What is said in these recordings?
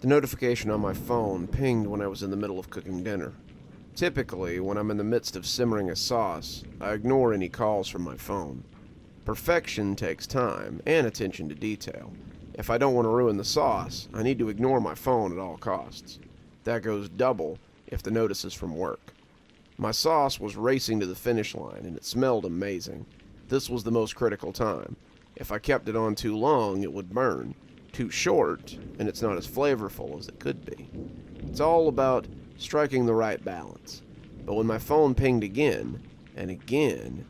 The notification on my phone pinged when I was in the middle of cooking dinner. Typically, when I'm in the midst of simmering a sauce, I ignore any calls from my phone. Perfection takes time and attention to detail. If I don't want to ruin the sauce, I need to ignore my phone at all costs. That goes double if the notice is from work. My sauce was racing to the finish line, and it smelled amazing. This was the most critical time. If I kept it on too long, it would burn. Too short, and it's not as flavorful as it could be. It's all about striking the right balance. But when my phone pinged again, and again,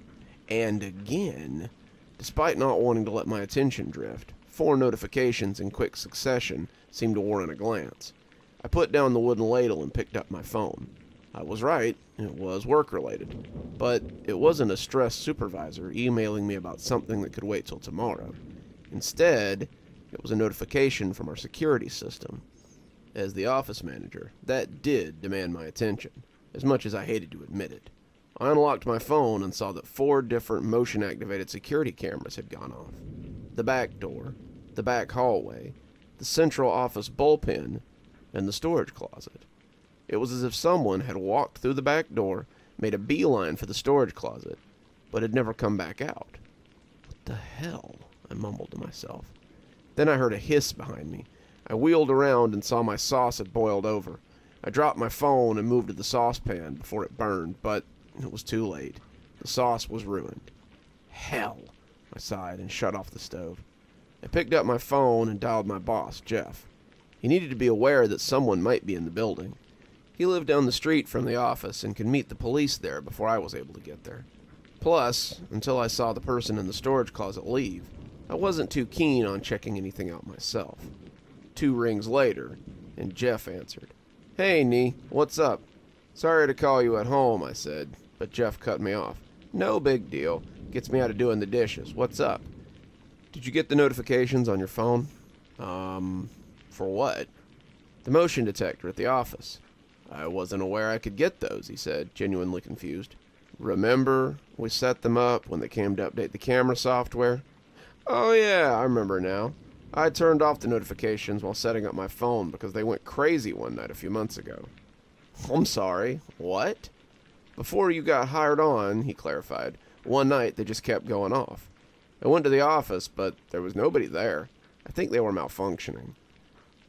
and again, despite not wanting to let my attention drift, 4 notifications in quick succession seemed to warrant a glance. I put down the wooden ladle and picked up my phone. I was right, it was work-related. But it wasn't a stressed supervisor emailing me about something that could wait till tomorrow. Instead, it was a notification from our security system. As the office manager, that did demand my attention, as much as I hated to admit it. I unlocked my phone and saw that 4 different motion-activated security cameras had gone off. The back door, the back hallway, the central office bullpen, and the storage closet. It was as if someone had walked through the back door, made a beeline for the storage closet, but had never come back out. What the hell? I mumbled to myself. Then I heard a hiss behind me. I wheeled around and saw my sauce had boiled over. I dropped my phone and moved to the saucepan before it burned, but it was too late. The sauce was ruined. Hell, I sighed and shut off the stove. I picked up my phone and dialed my boss, Jeff. He needed to be aware that someone might be in the building. He lived down the street from the office and could meet the police there before I was able to get there. Plus, until I saw the person in the storage closet leave, I wasn't too keen on checking anything out myself. 2 rings later, and Jeff answered. "Hey, Nee, what's up?" "Sorry to call you at home," I said, but Jeff cut me off. "No big deal. Gets me out of doing the dishes. What's up?" "Did you get the notifications on your phone?" For what?" "The motion detector at the office." "I wasn't aware I could get those," he said, genuinely confused. "Remember, we set them up when they came to update the camera software?" "Oh yeah, I remember now. I turned off the notifications while setting up my phone because they went crazy one night a few months ago." "I'm sorry, what?" "Before you got hired on," he clarified, "one night they just kept going off. I went to the office, but there was nobody there. I think they were malfunctioning."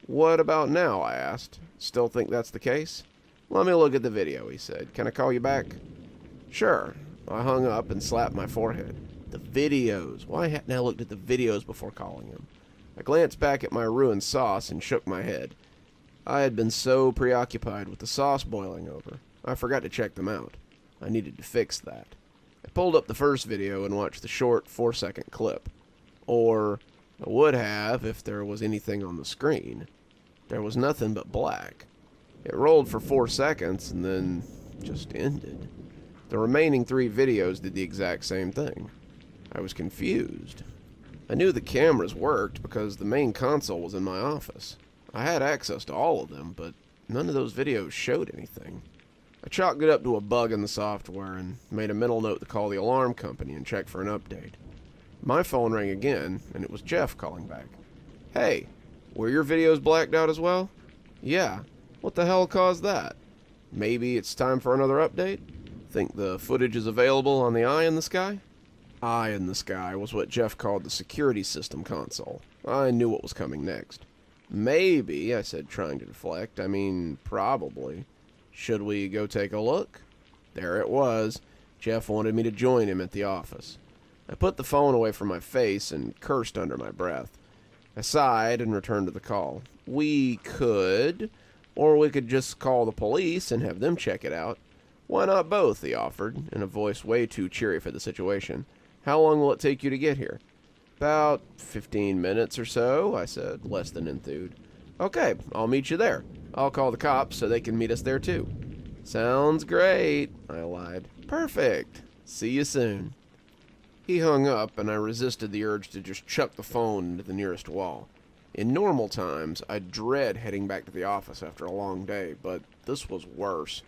"What about now?" I asked. "Still think that's the case?" "Let me look at the video," he said. "Can I call you back?" "Sure." I hung up and slapped my forehead. The videos. Why hadn't I looked at the videos before calling him? I glanced back at my ruined sauce and shook my head. I had been so preoccupied with the sauce boiling over, I forgot to check them out. I needed to fix that. I pulled up the first video and watched the short 4-second clip. Or I would have if there was anything on the screen. There was nothing but black. It rolled for 4 seconds and then just ended. The remaining 3 videos did the exact same thing. I was confused. I knew the cameras worked because the main console was in my office. I had access to all of them, but none of those videos showed anything. I chalked it up to a bug in the software and made a mental note to call the alarm company and check for an update. My phone rang again, and it was Jeff calling back. "Hey, were your videos blacked out as well?" "Yeah. What the hell caused that?" "Maybe it's time for another update? Think the footage is available on the Eye in the Sky?" Eye in the Sky was what Jeff called the security system console. I knew what was coming next. "Maybe," I said, trying to deflect. "I mean, probably. Should we go take a look?" There it was. Jeff wanted me to join him at the office. I put the phone away from my face and cursed under my breath. I sighed and returned to the call. "We could, or we could just call the police and have them check it out." "Why not both?" he offered, in a voice way too cheery for the situation. "How long will it take you to get here?" "About 15 minutes or so," I said, less than enthused. "Okay, I'll meet you there. I'll call the cops so they can meet us there too." "Sounds great," I lied. "Perfect. See you soon." He hung up, and I resisted the urge to just chuck the phone into the nearest wall. In normal times, I'd dread heading back to the office after a long day, but this was worse.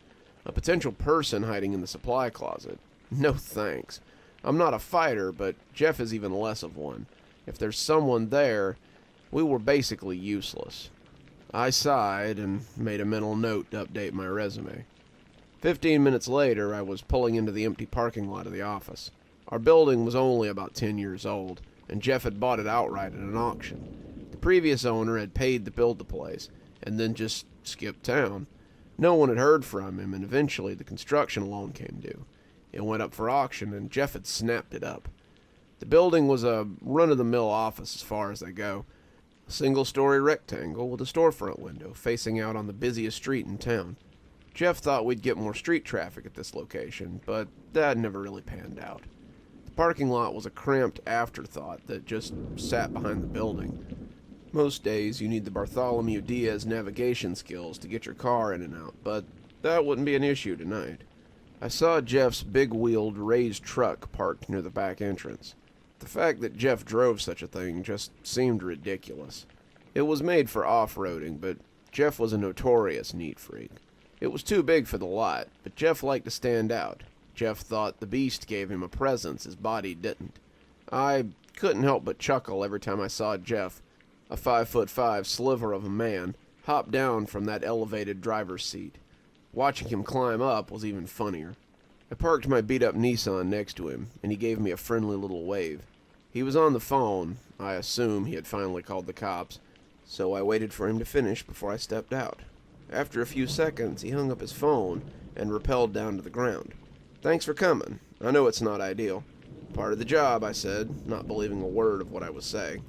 A potential person hiding in the supply closet. No thanks. I'm not a fighter, but Jeff is even less of one. If there's someone there, we were basically useless. I sighed and made a mental note to update my resume. 15 minutes later, I was pulling into the empty parking lot of the office. Our building was only about 10 years old, and Jeff had bought it outright at an auction. The previous owner had paid to build the place, and then just skipped town. No one had heard from him, and eventually the construction loan came due. It went up for auction, and Jeff had snapped it up. The building was a run-of-the-mill office as far as they go. A single-story rectangle with a storefront window facing out on the busiest street in town. Jeff thought we'd get more street traffic at this location, but that never really panned out. The parking lot was a cramped afterthought that just sat behind the building. Most days you need the Bartholomew Diaz navigation skills to get your car in and out, but that wouldn't be an issue tonight. I saw Jeff's big-wheeled raised truck parked near the back entrance. The fact that Jeff drove such a thing just seemed ridiculous. It was made for off-roading, but Jeff was a notorious neat freak. It was too big for the lot, but Jeff liked to stand out. Jeff thought the beast gave him a presence his body didn't. I couldn't help but chuckle every time I saw Jeff, a 5'5" sliver of a man, hop down from that elevated driver's seat. Watching him climb up was even funnier. I parked my beat-up Nissan next to him, and he gave me a friendly little wave. He was on the phone. I assume he had finally called the cops, so I waited for him to finish before I stepped out. After a few seconds, he hung up his phone and rappelled down to the ground. "Thanks for coming. I know it's not ideal." "Part of the job," I said, not believing a word of what I was saying.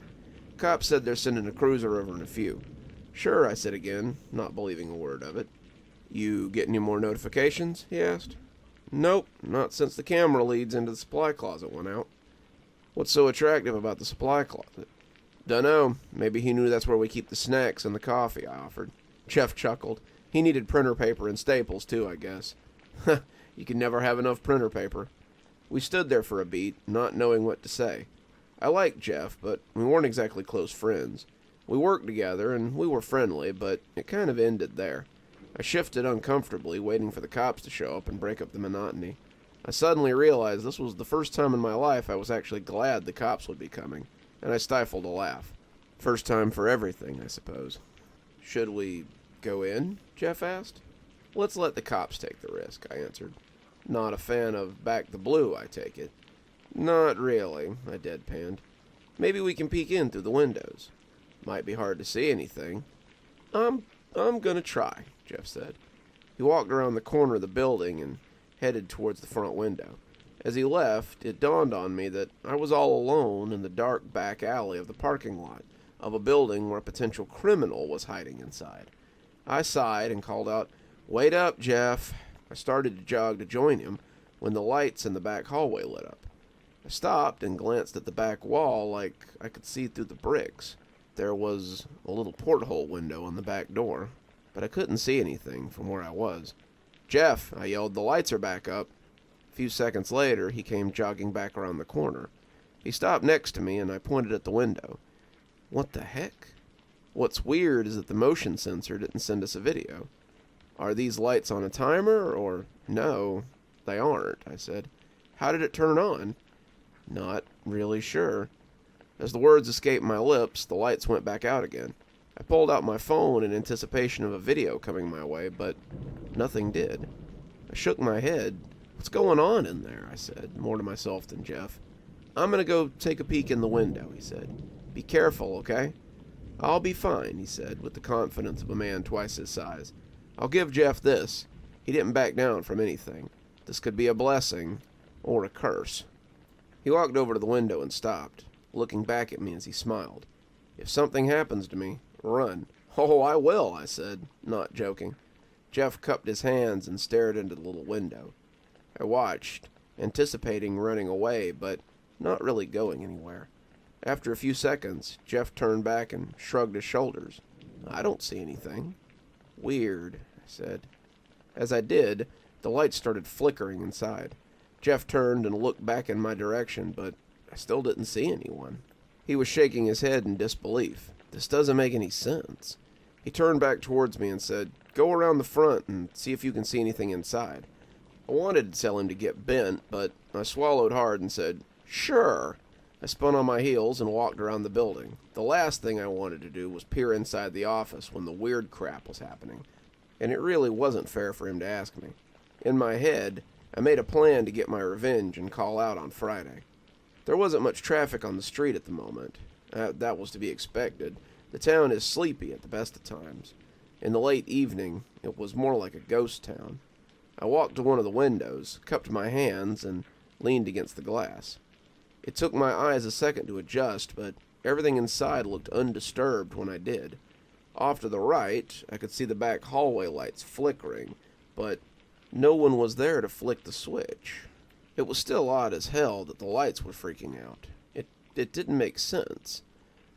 "Cops said they're sending a cruiser over in a few." "Sure," I said again, not believing a word of it. "You get any more notifications?" he asked. "Nope, not since the camera leads into the supply closet went out." "What's so attractive about the supply closet?" "Dunno. Maybe he knew that's where we keep the snacks and the coffee," I offered. Jeff chuckled. He needed printer paper and staples, too, I guess. You can never have enough printer paper. We stood there for a beat, not knowing what to say. I liked Jeff, but we weren't exactly close friends. We worked together, and we were friendly, but it kind of ended there. I shifted uncomfortably, waiting for the cops to show up and break up the monotony. I suddenly realized this was the first time in my life I was actually glad the cops would be coming, and I stifled a laugh. First time for everything, I suppose. "Should we go in?" Jeff asked. "Let's let the cops take the risk," I answered. "Not a fan of Back the Blue, I take it." "Not really," I deadpanned. "Maybe we can peek in through the windows. Might be hard to see anything." I'm gonna try," Jeff said. He walked around the corner of the building and headed towards the front window. As he left, it dawned on me that I was all alone in the dark back alley of the parking lot of a building where a potential criminal was hiding inside. I sighed and called out, "Wait up, Jeff." I started to jog to join him when the lights in the back hallway lit up. I stopped and glanced at the back wall like I could see through the bricks. There was a little porthole window on the back door, but I couldn't see anything from where I was. "Jeff," I yelled, "the lights are back up." A few seconds later, he came jogging back around the corner. He stopped next to me, and I pointed at the window. "What the heck?" "What's weird is that the motion sensor didn't send us a video." "Are these lights on a timer, or—" "No, they aren't," I said. "How did it turn on?" "Not really sure." As the words escaped my lips, the lights went back out again. I pulled out my phone in anticipation of a video coming my way, but nothing did. I shook my head. "What's going on in there?" I said, more to myself than Jeff. "I'm gonna go take a peek in the window," he said. "Be careful, okay?" "I'll be fine," he said, with the confidence of a man twice his size. "I'll give Jeff this. He didn't back down from anything. This could be a blessing or a curse." He walked over to the window and stopped, looking back at me as he smiled. "If something happens to me, run." "Oh, I will," I said, not joking. Jeff cupped his hands and stared into the little window. I watched, anticipating running away, but not really going anywhere. After a few seconds, Jeff turned back and shrugged his shoulders. "I don't see anything." "Weird," I said. As I did, the lights started flickering inside. Jeff turned and looked back in my direction, but I still didn't see anyone. He was shaking his head in disbelief. "This doesn't make any sense." He turned back towards me and said, "Go around the front and see if you can see anything inside." I wanted to tell him to get bent, but I swallowed hard and said, "Sure." I spun on my heels and walked around the building. The last thing I wanted to do was peer inside the office when the weird crap was happening, and it really wasn't fair for him to ask me. In my head, I made a plan to get my revenge and call out on Friday. There wasn't much traffic on the street at the moment. That was to be expected. The town is sleepy at the best of times. In the late evening, it was more like a ghost town. I walked to one of the windows, cupped my hands, and leaned against the glass. It took my eyes a second to adjust, but everything inside looked undisturbed when I did. Off to the right, I could see the back hallway lights flickering, but no one was there to flick the switch. It was still odd as hell that the lights were freaking out. It didn't make sense.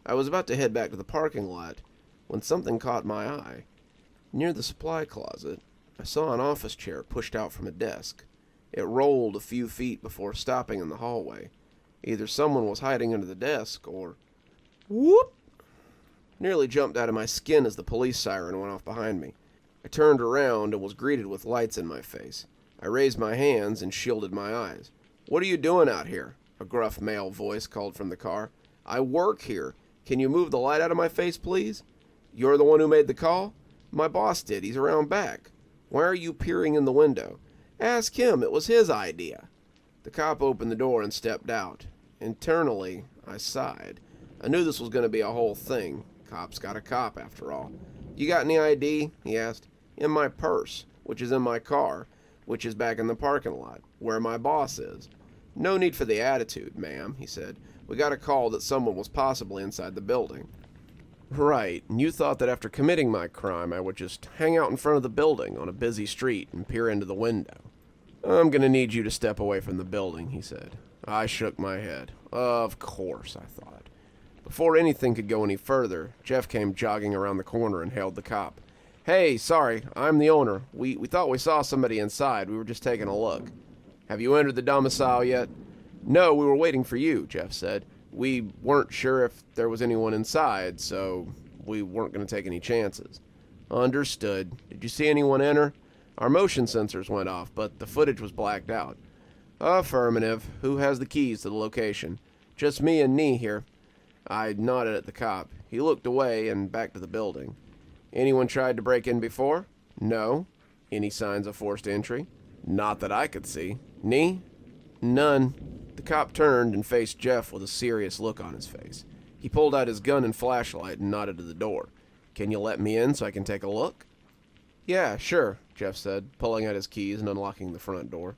I was about to head back to the parking lot when something caught my eye. Near the supply closet, I saw an office chair pushed out from a desk. It rolled a few feet before stopping in the hallway. Either someone was hiding under the desk, or... Whoop! Nearly jumped out of my skin as the police siren went off behind me. I turned around and was greeted with lights in my face. I raised my hands and shielded my eyes. "What are you doing out here?" a gruff male voice called from the car. "I work here. Can you move the light out of my face, please?" "You're the one who made the call?" "My boss did. He's around back." "Why are you peering in the window?" "Ask him. It was his idea." The cop opened the door and stepped out. Internally, I sighed. I knew this was going to be a whole thing. Cop's got a cop, after all. "You got any ID?" he asked. "In my purse, which is in my car, which is back in the parking lot, where my boss is." "No need for the attitude, ma'am," he said. "We got a call that someone was possibly inside the building." "Right, and you thought that after committing my crime I would just hang out in front of the building on a busy street and peer into the window." "I'm going to need you to step away from the building," he said. I shook my head. Of course, I thought. Before anything could go any further, Jeff came jogging around the corner and hailed the cop. "Hey, sorry, I'm the owner. We thought we saw somebody inside. We were just taking a look." "Have you entered the domicile yet?" "No, we were waiting for you," Jeff said. "We weren't sure if there was anyone inside, so we weren't going to take any chances." "Understood. Did you see anyone enter?" "Our motion sensors went off, but the footage was blacked out." "Affirmative. Who has the keys to the location?" "Just me and Nee here." I nodded at the cop. He looked away and back to the building. "Anyone tried to break in before?" "No." "Any signs of forced entry?" "Not that I could see." "Nee?" "None." The cop turned and faced Jeff with a serious look on his face. He pulled out his gun and flashlight and nodded to the door. "Can you let me in so I can take a look?" "Yeah, sure," Jeff said, pulling out his keys and unlocking the front door.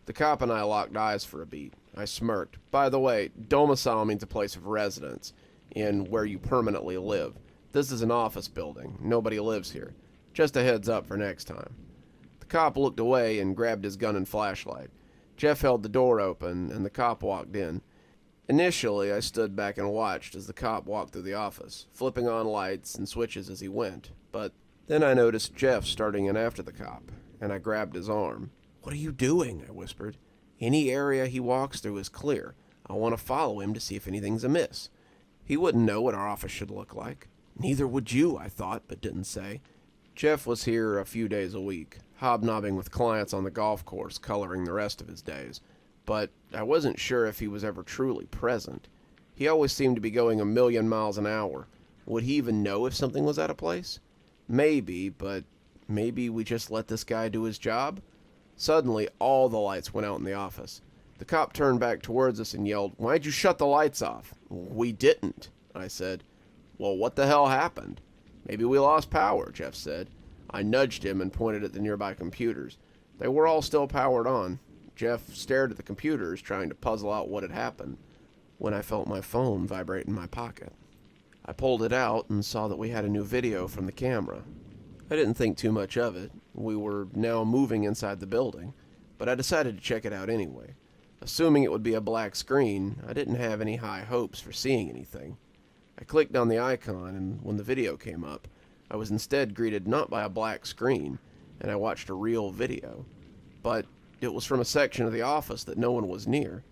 The cop and I locked eyes for a beat. I smirked. "By the way, domicile means a place of residence, in where you permanently live. This is an office building. Nobody lives here. Just a heads up for next time." The cop looked away and grabbed his gun and flashlight. Jeff held the door open, and the cop walked in. Initially, I stood back and watched as the cop walked through the office, flipping on lights and switches as he went. But then I noticed Jeff starting in after the cop, and I grabbed his arm. "What are you doing?" I whispered. "Any area he walks through is clear. I want to follow him to see if anything's amiss." He wouldn't know what our office should look like. Neither would you, I thought, but didn't say. Jeff was here a few days a week, hobnobbing with clients on the golf course, coloring the rest of his days. But I wasn't sure if he was ever truly present. He always seemed to be going 1,000,000 miles an hour. Would he even know if something was out of place? Maybe, but maybe we just let this guy do his job? Suddenly, all the lights went out in the office. The cop turned back towards us and yelled, "Why'd you shut the lights off?" "We didn't," I said. "Well, what the hell happened?" "Maybe we lost power," Jeff said. I nudged him and pointed at the nearby computers. They were all still powered on. Jeff stared at the computers, trying to puzzle out what had happened, when I felt my phone vibrate in my pocket. I pulled it out and saw that we had a new video from the camera. I didn't think too much of it. We were now moving inside the building, but I decided to check it out anyway. Assuming it would be a black screen, I didn't have any high hopes for seeing anything. I clicked on the icon, and when the video came up, I was instead greeted not by a black screen, and I watched a real video. But it was from a section of the office that no one was near.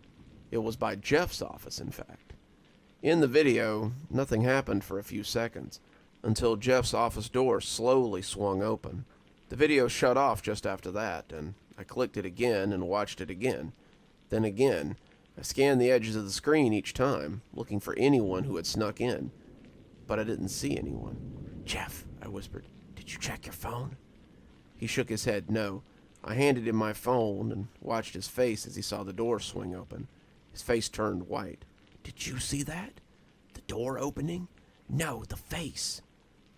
It was by Jeff's office, in fact. In the video, nothing happened for a few seconds, until Jeff's office door slowly swung open. The video shut off just after that, and I clicked it again and watched it again. Then again, I scanned the edges of the screen each time, looking for anyone who had snuck in, but I didn't see anyone. "Jeff," I whispered, "did you check your phone?" He shook his head, no. I handed him my phone and watched his face as he saw the door swing open. His face turned white. "Did you see that? The door opening?" "No, the face."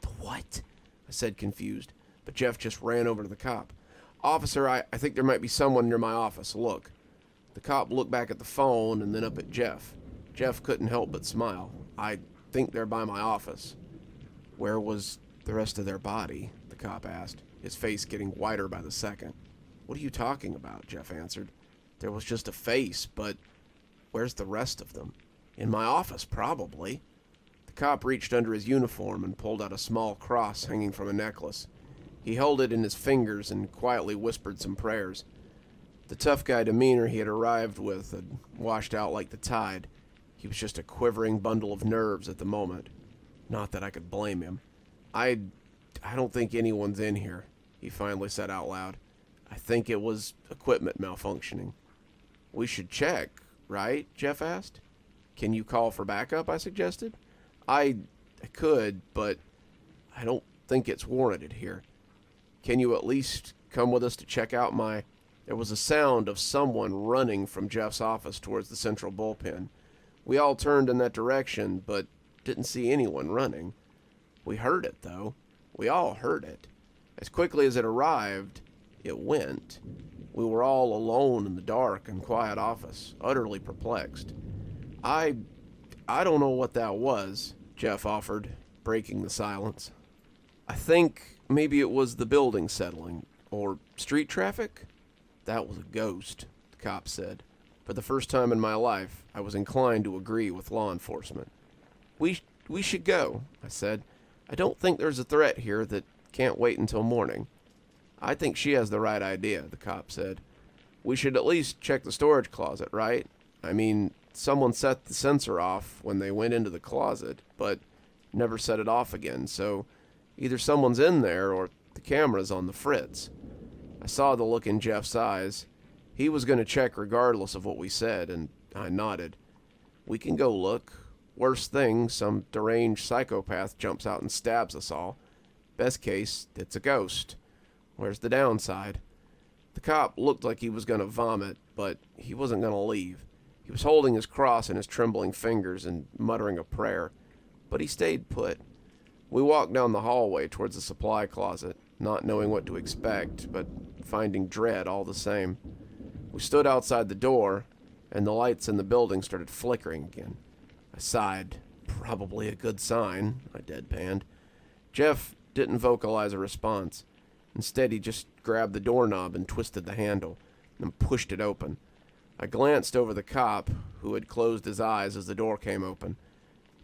"The what?" I said, confused, but Jeff just ran over to the cop. "Officer, I think there might be someone near my office. Look." The cop looked back at the phone and then up at Jeff. Jeff couldn't help but smile. "I think they're by my office." "Where was the rest of their body?" the cop asked, his face getting whiter by the second. "What are you talking about?" Jeff answered. "There was just a face, but where's the rest of them?" "In my office, probably." The cop reached under his uniform and pulled out a small cross hanging from a necklace. He held it in his fingers and quietly whispered some prayers. The tough guy demeanor he had arrived with had washed out like the tide. He was just a quivering bundle of nerves at the moment. Not that I could blame him. I don't think anyone's in here," he finally said out loud. "I think it was equipment malfunctioning." "We should check, right?" Jeff asked. "Can you call for backup?" I suggested. I could, but I don't think it's warranted here. Can you at least come with us to check out my... There was a sound of someone running from Jeff's office towards the central bullpen. We all turned in that direction, but didn't see anyone running. We heard it, though. We all heard it. As quickly as it arrived, it went. We were all alone in the dark and quiet office, utterly perplexed. I don't know what that was," Jeff offered, breaking the silence. "I think maybe it was the building settling, or street traffic." "That was a ghost," the cop said. For the first time in my life, I was inclined to agree with law enforcement. We should go," I said. "I don't think there's a threat here that can't wait until morning." "I think she has the right idea," the cop said. "We should at least check the storage closet, right? I mean, someone set the sensor off when they went into the closet, but never set it off again, so either someone's in there or the camera's on the fritz." I saw the look in Jeff's eyes. He was going to check regardless of what we said, and I nodded. "We can go look. Worst thing, some deranged psychopath jumps out and stabs us all. Best case, it's a ghost. Where's the downside?" The cop looked like he was going to vomit, but he wasn't going to leave. He was holding his cross in his trembling fingers and muttering a prayer, but he stayed put. We walked down the hallway towards the supply closet, not knowing what to expect, but finding dread all the same. We stood outside the door, and the lights in the building started flickering again. I sighed. "Probably a good sign," I deadpanned. Jeff didn't vocalize a response. Instead, he just grabbed the doorknob and twisted the handle, and pushed it open. I glanced over the cop, who had closed his eyes as the door came open.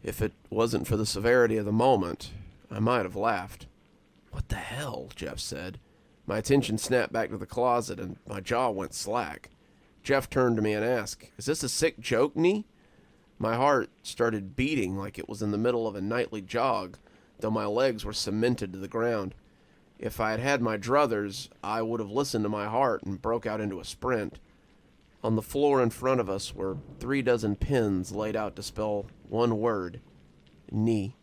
If it wasn't for the severity of the moment, I might have laughed. "What the hell?" Jeff said. My attention snapped back to the closet, and my jaw went slack. Jeff turned to me and asked, "Is this a sick joke, Nee?" My heart started beating like it was in the middle of a nightly jog, though my legs were cemented to the ground. If I had had my druthers, I would have listened to my heart and broke out into a sprint. On the floor in front of us were 36 pins laid out to spell one word: Nee.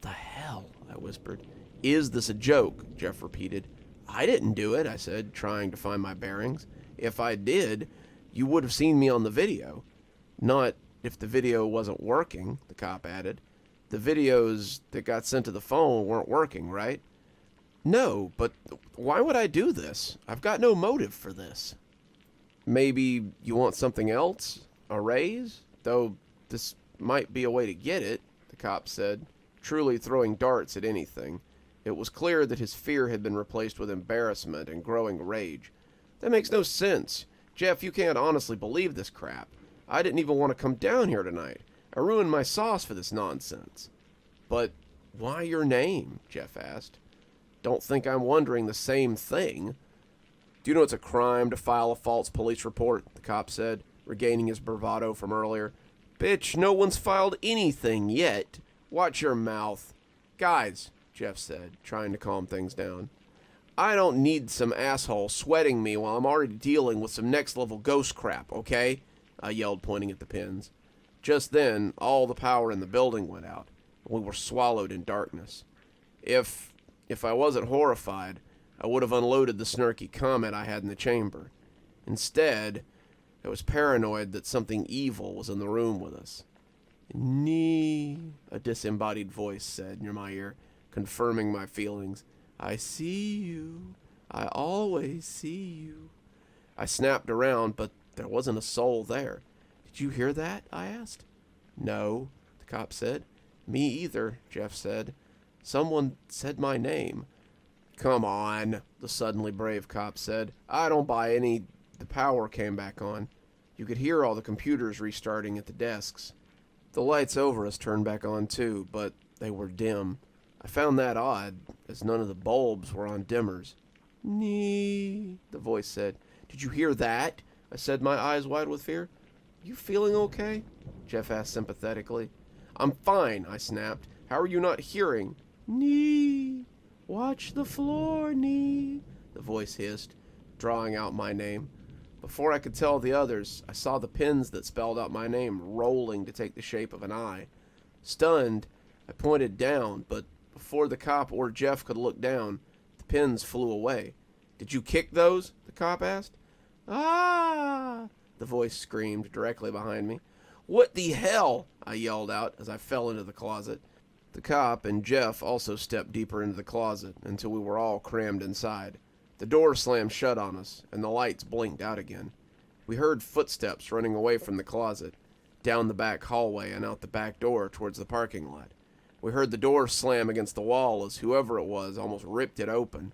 "The hell?" I whispered. "Is this a joke?" Jeff repeated. "I didn't do it," I said, trying to find my bearings. "If I did, you would have seen me on the video." "Not if the video wasn't working," the cop added. "The videos that got sent to the phone weren't working, right?" "No, but why would I do this? I've got no motive for this." "Maybe you want something else? A raise? Though this might be a way to get it," the cop said, truly throwing darts at anything. It was clear that his fear had been replaced with embarrassment and growing rage. "That makes no sense. Jeff, you can't honestly believe this crap. I didn't even want to come down here tonight. I ruined my sauce for this nonsense." "But why your name?" Jeff asked. "Don't think I'm wondering the same thing." "Do you know it's a crime to file a false police report?" the cop said, regaining his bravado from earlier. "Bitch, no one's filed anything yet. Watch your mouth." "Guys," Jeff said, trying to calm things down, "I don't need some asshole sweating me while I'm already dealing with some next-level ghost crap, okay? I yelled, pointing at the pins. Just then, all the power in the building went out, and we were swallowed in darkness. If I wasn't horrified, I would have unloaded the snarky comment I had in the chamber. Instead, I was paranoid that something evil was in the room with us. Nee, a disembodied voice said near my ear, confirming my feelings. I see you. I always see you. I snapped around, but there wasn't a soul there. Did you hear that? I asked. No, the cop said. Me either, Jeff said. Someone said my name. Come on, the suddenly brave cop said. I don't buy any. The power came back on. You could hear all the computers restarting at the desks. The lights over us turned back on too, but they were dim. I found that odd, as none of the bulbs were on dimmers. Nee, the voice said. Did you hear that? I said, my eyes wide with fear. You feeling okay? Jeff asked sympathetically. I'm fine, I snapped. How are you not hearing? Nee, watch the floor, Nee, the voice hissed, drawing out my name. Before I could tell the others, I saw the pins that spelled out my name rolling to take the shape of an eye. Stunned, I pointed down, but before the cop or Jeff could look down, the pins flew away. Did you kick those? The cop asked. Ah! The voice screamed directly behind me. What the hell? I yelled out as I fell into the closet. The cop and Jeff also stepped deeper into the closet until we were all crammed inside. The door slammed shut on us, and the lights blinked out again. We heard footsteps running away from the closet, down the back hallway and out the back door towards the parking lot. We heard the door slam against the wall as whoever it was almost ripped it open,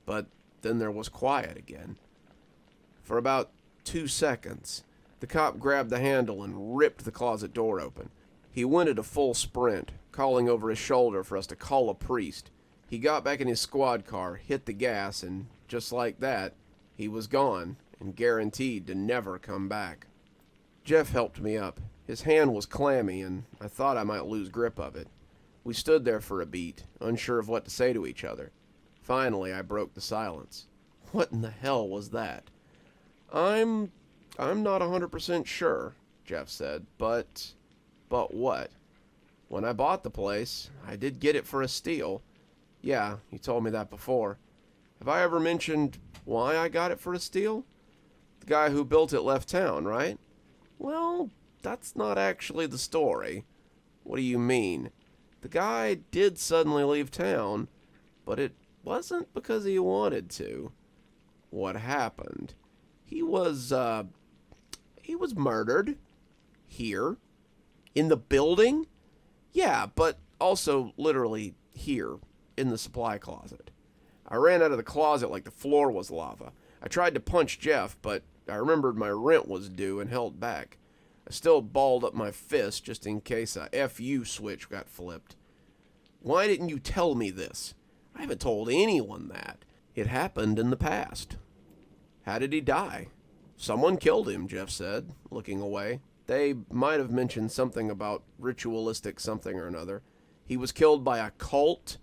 but then there was quiet again. For about 2 seconds, the cop grabbed the handle and ripped the closet door open. He went at a full sprint, calling over his shoulder for us to call a priest. He got back in his squad car, hit the gas, and just like that, he was gone and guaranteed to never come back. Jeff helped me up. His hand was clammy, and I thought I might lose grip of it. We stood there for a beat, unsure of what to say to each other. Finally, I broke the silence. What in the hell was that? I'm not 100% sure, Jeff said, but what? When I bought the place, I did get it for a steal. Yeah, you told me that before. Have I ever mentioned why I got it for a steal? The guy who built it left town, right? Well, that's not actually the story. What do you mean? The guy did suddenly leave town, but it wasn't because he wanted to. What happened? He was murdered. Here. In the building? Yeah, but also literally here, in the supply closet. I ran out of the closet like the floor was lava. I tried to punch Jeff, but I remembered my rent was due and held back. I still balled up my fist just in case a FU switch got flipped. Why didn't you tell me this? I haven't told anyone that. It happened in the past. How did he die? Someone killed him, Jeff said, looking away. They might have mentioned something about ritualistic something or another. He was killed by a cult?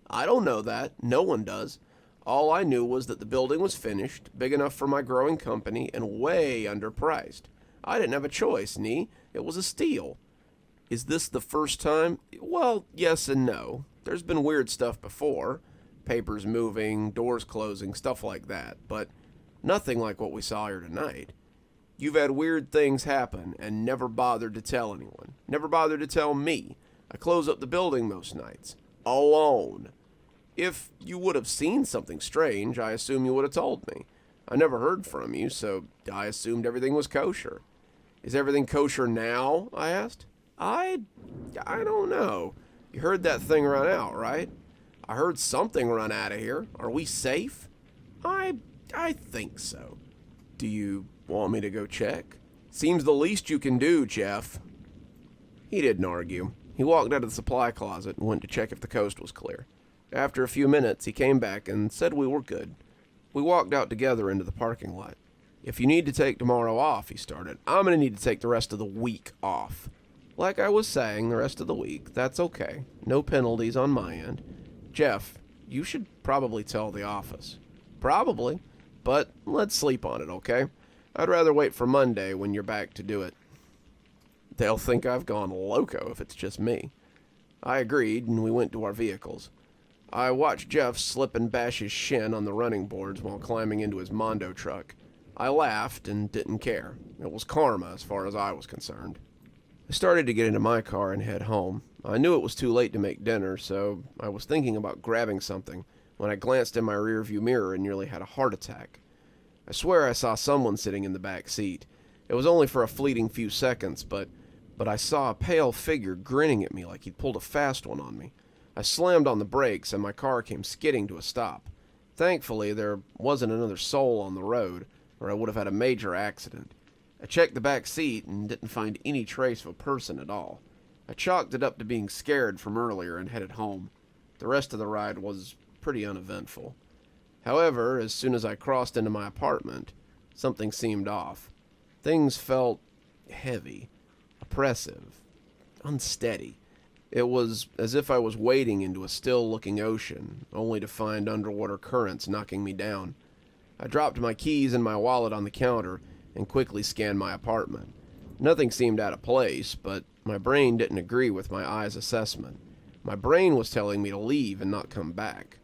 I don't know that. No one does. All I knew was that the building was finished, big enough for my growing company, and way underpriced. I didn't have a choice, Nee. It was a steal. Is this the first time? Well, yes and no. There's been weird stuff before. Papers moving, doors closing, stuff like that. But nothing like what we saw here tonight. You've had weird things happen and never bothered to tell anyone. Never bothered to tell me. I close up the building most nights. Alone. If you would have seen something strange, I assume you would have told me. I never heard from you, so I assumed everything was kosher. Is everything kosher now? I asked. I don't know. You heard that thing run out, right? I heard something run out of here. Are we safe? I think so. Do you want me to go check? Seems the least you can do, Jeff. He didn't argue. He walked out of the supply closet and went to check if the coast was clear. After a few minutes, he came back and said we were good. We walked out together into the parking lot. If you need to take tomorrow off, he started, I'm going to need to take the rest of the week off. Like I was saying, the rest of the week, that's okay. No penalties on my end. Jeff, you should probably tell the office. Probably, but let's sleep on it, okay? I'd rather wait for Monday when you're back to do it." "They'll think I've gone loco if it's just me." I agreed, and we went to our vehicles. I watched Jeff slip and bash his shin on the running boards while climbing into his Mondo truck. I laughed and didn't care. It was karma as far as I was concerned. I started to get into my car and head home. I knew it was too late to make dinner, so I was thinking about grabbing something when I glanced in my rearview mirror and nearly had a heart attack. I swear I saw someone sitting in the back seat. It was only for a fleeting few seconds, but I saw a pale figure grinning at me like he'd pulled a fast one on me. I slammed on the brakes and my car came skidding to a stop. Thankfully, there wasn't another soul on the road, or I would have had a major accident. I checked the back seat and didn't find any trace of a person at all. I chalked it up to being scared from earlier and headed home. The rest of the ride was pretty uneventful. However, as soon as I crossed into my apartment, something seemed off. Things felt heavy, oppressive, unsteady. It was as if I was wading into a still-looking ocean, only to find underwater currents knocking me down. I dropped my keys and my wallet on the counter and quickly scanned my apartment. Nothing seemed out of place, but my brain didn't agree with my eyes' assessment. My brain was telling me to leave and not come back.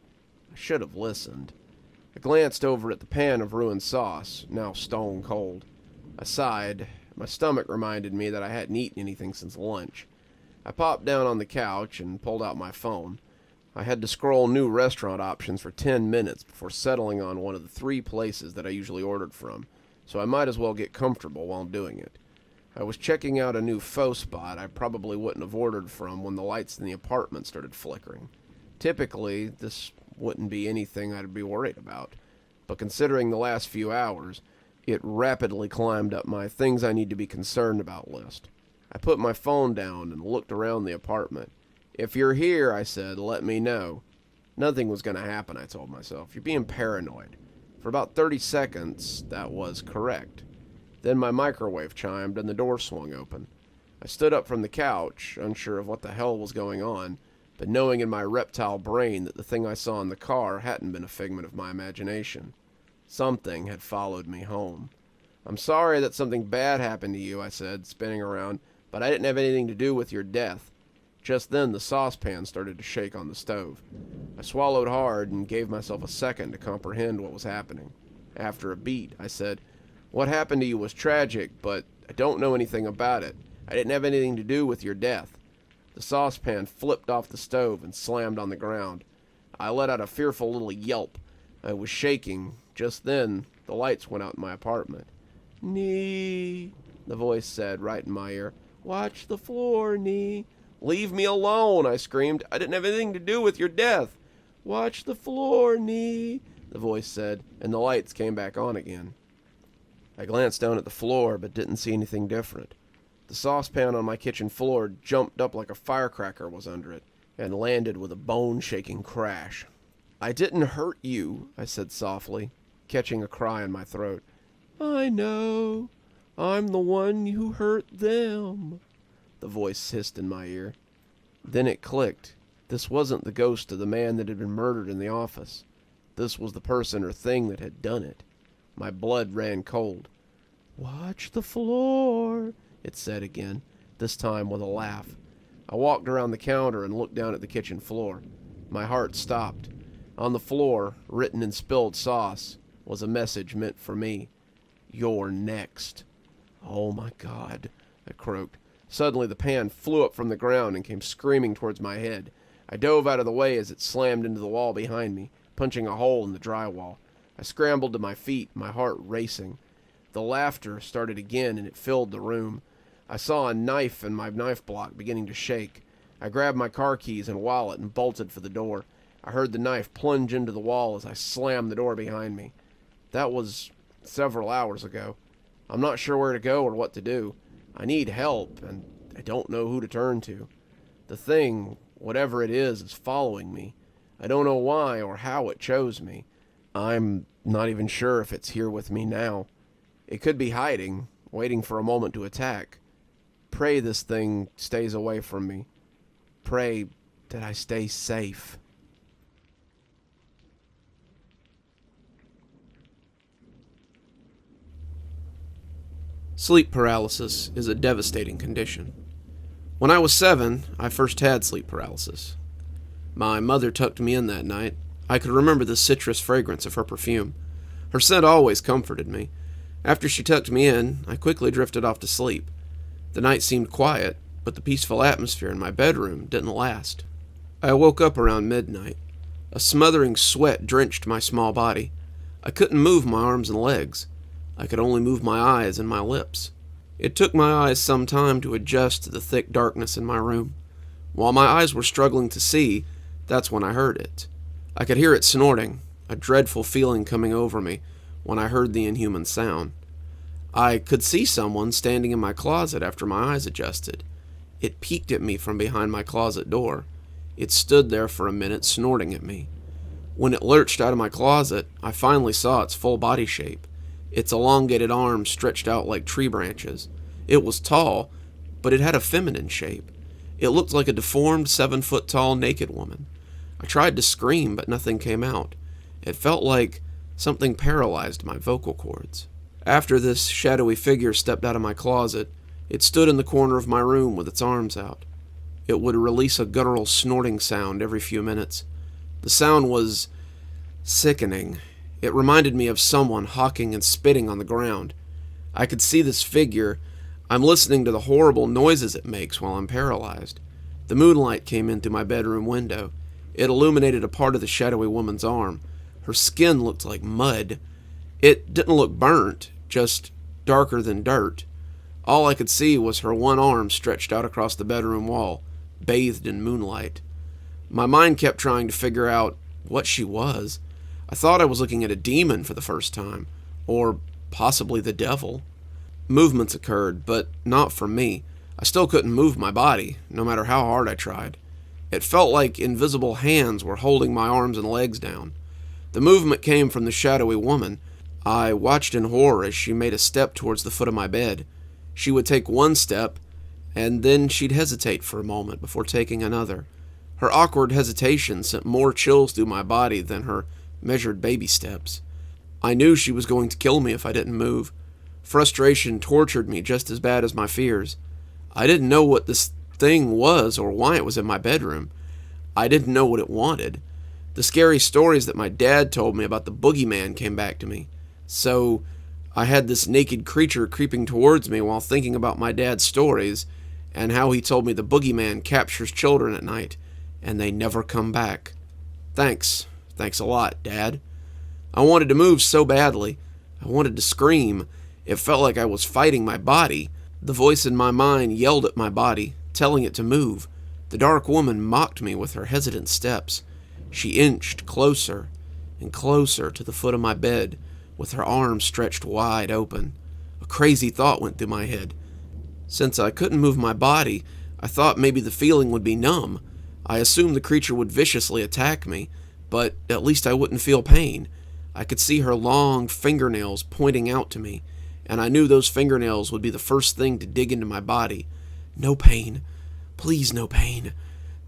I should have listened. I glanced over at the pan of ruined sauce, now stone cold. I sighed. My stomach reminded me that I hadn't eaten anything since lunch. I popped down on the couch and pulled out my phone. I had to scroll new restaurant options for 10 minutes before settling on one of the 3 places that I usually ordered from, so I might as well get comfortable while doing it. I was checking out a new pho spot I probably wouldn't have ordered from when the lights in the apartment started flickering. Typically, this wouldn't be anything I'd be worried about, but considering the last few hours, it rapidly climbed up my things I need to be concerned about list. I put my phone down and looked around the apartment. "If you're here," I said, "let me know." Nothing was going to happen, I told myself. You're being paranoid. For about 30 seconds, that was correct. Then my microwave chimed and the door swung open. I stood up from the couch, unsure of what the hell was going on, but knowing in my reptile brain that the thing I saw in the car hadn't been a figment of my imagination. Something had followed me home. "I'm sorry that something bad happened to you," I said, spinning around, "but I didn't have anything to do with your death." Just then the saucepan started to shake on the stove. I swallowed hard and gave myself a second to comprehend what was happening. After a beat, I said, "What happened to you was tragic, but I don't know anything about it. I didn't have anything to do with your death." The saucepan flipped off the stove and slammed on the ground. I let out a fearful little yelp. I was shaking. Just then, the lights went out in my apartment. "Nee," the voice said right in my ear. "Watch the floor, Nee." "Leave me alone," I screamed. "I didn't have anything to do with your death." "Watch the floor, Nee," the voice said, and the lights came back on again. I glanced down at the floor, but didn't see anything different. The saucepan on my kitchen floor jumped up like a firecracker was under it, and landed with a bone-shaking crash. "I didn't hurt you," I said softly, catching a cry in my throat. "I know. I'm the one who hurt them," the voice hissed in my ear. Then it clicked. This wasn't the ghost of the man that had been murdered in the office. This was the person or thing that had done it. My blood ran cold. "Watch the floor," it said again, this time with a laugh. I walked around the counter and looked down at the kitchen floor. My heart stopped. On the floor, written in spilled sauce, was a message meant for me. "You're next." "Oh my God," I croaked. Suddenly the pan flew up from the ground and came screaming towards my head. I dove out of the way as it slammed into the wall behind me, punching a hole in the drywall. I scrambled to my feet, my heart racing. The laughter started again and it filled the room. I saw a knife in my knife block beginning to shake. I grabbed my car keys and wallet and bolted for the door. I heard the knife plunge into the wall as I slammed the door behind me. That was several hours ago. I'm not sure where to go or what to do. I need help, and I don't know who to turn to. The thing, whatever it is following me. I don't know why or how it chose me. I'm not even sure if it's here with me now. It could be hiding, waiting for a moment to attack. Pray this thing stays away from me. Pray that I stay safe. Sleep paralysis is a devastating condition. When I was 7, I first had sleep paralysis. My mother tucked me in that night. I could remember the citrus fragrance of her perfume. Her scent always comforted me. After she tucked me in, I quickly drifted off to sleep. The night seemed quiet, but the peaceful atmosphere in my bedroom didn't last. I woke up around midnight. A smothering sweat drenched my small body. I couldn't move my arms and legs. I could only move my eyes and my lips. It took my eyes some time to adjust to the thick darkness in my room. While my eyes were struggling to see, that's when I heard it. I could hear it snorting, a dreadful feeling coming over me when I heard the inhuman sound. I could see someone standing in my closet after my eyes adjusted. It peeked at me from behind my closet door. It stood there for a minute, snorting at me. When it lurched out of my closet, I finally saw its full body shape. Its elongated arms stretched out like tree branches. It was tall, but it had a feminine shape. It looked like a deformed 7-foot-tall naked woman. I tried to scream, but nothing came out. It felt like something paralyzed my vocal cords. After this shadowy figure stepped out of my closet, it stood in the corner of my room with its arms out. It would release a guttural snorting sound every few minutes. The sound was sickening. It reminded me of someone hawking and spitting on the ground. I could see this figure. I'm listening to the horrible noises it makes while I'm paralyzed. The moonlight came in through my bedroom window. It illuminated a part of the shadowy woman's arm. Her skin looked like mud. It didn't look burnt, just darker than dirt. All I could see was her one arm stretched out across the bedroom wall, bathed in moonlight. My mind kept trying to figure out what she was. I thought I was looking at a demon for the first time, or possibly the devil. Movements occurred, but not from me. I still couldn't move my body, no matter how hard I tried. It felt like invisible hands were holding my arms and legs down. The movement came from the shadowy woman. I watched in horror as she made a step towards the foot of my bed. She would take one step, and then she'd hesitate for a moment before taking another. Her awkward hesitation sent more chills through my body than her measured baby steps. I knew she was going to kill me if I didn't move. Frustration tortured me just as bad as my fears. I didn't know what this thing was or why it was in my bedroom. I didn't know what it wanted. The scary stories that my dad told me about the boogeyman came back to me. So I had this naked creature creeping towards me while thinking about my dad's stories and how he told me the boogeyman captures children at night and they never come back. Thanks a lot, Dad. I wanted to move so badly. I wanted to scream. It felt like I was fighting my body. The voice in my mind yelled at my body, telling it to move. The dark woman mocked me with her hesitant steps. She inched closer and closer to the foot of my bed, with her arms stretched wide open. A crazy thought went through my head. Since I couldn't move my body, I thought maybe the feeling would be numb. I assumed the creature would viciously attack me, but at least I wouldn't feel pain. I could see her long fingernails pointing out to me, and I knew those fingernails would be the first thing to dig into my body. No pain. Please, no pain.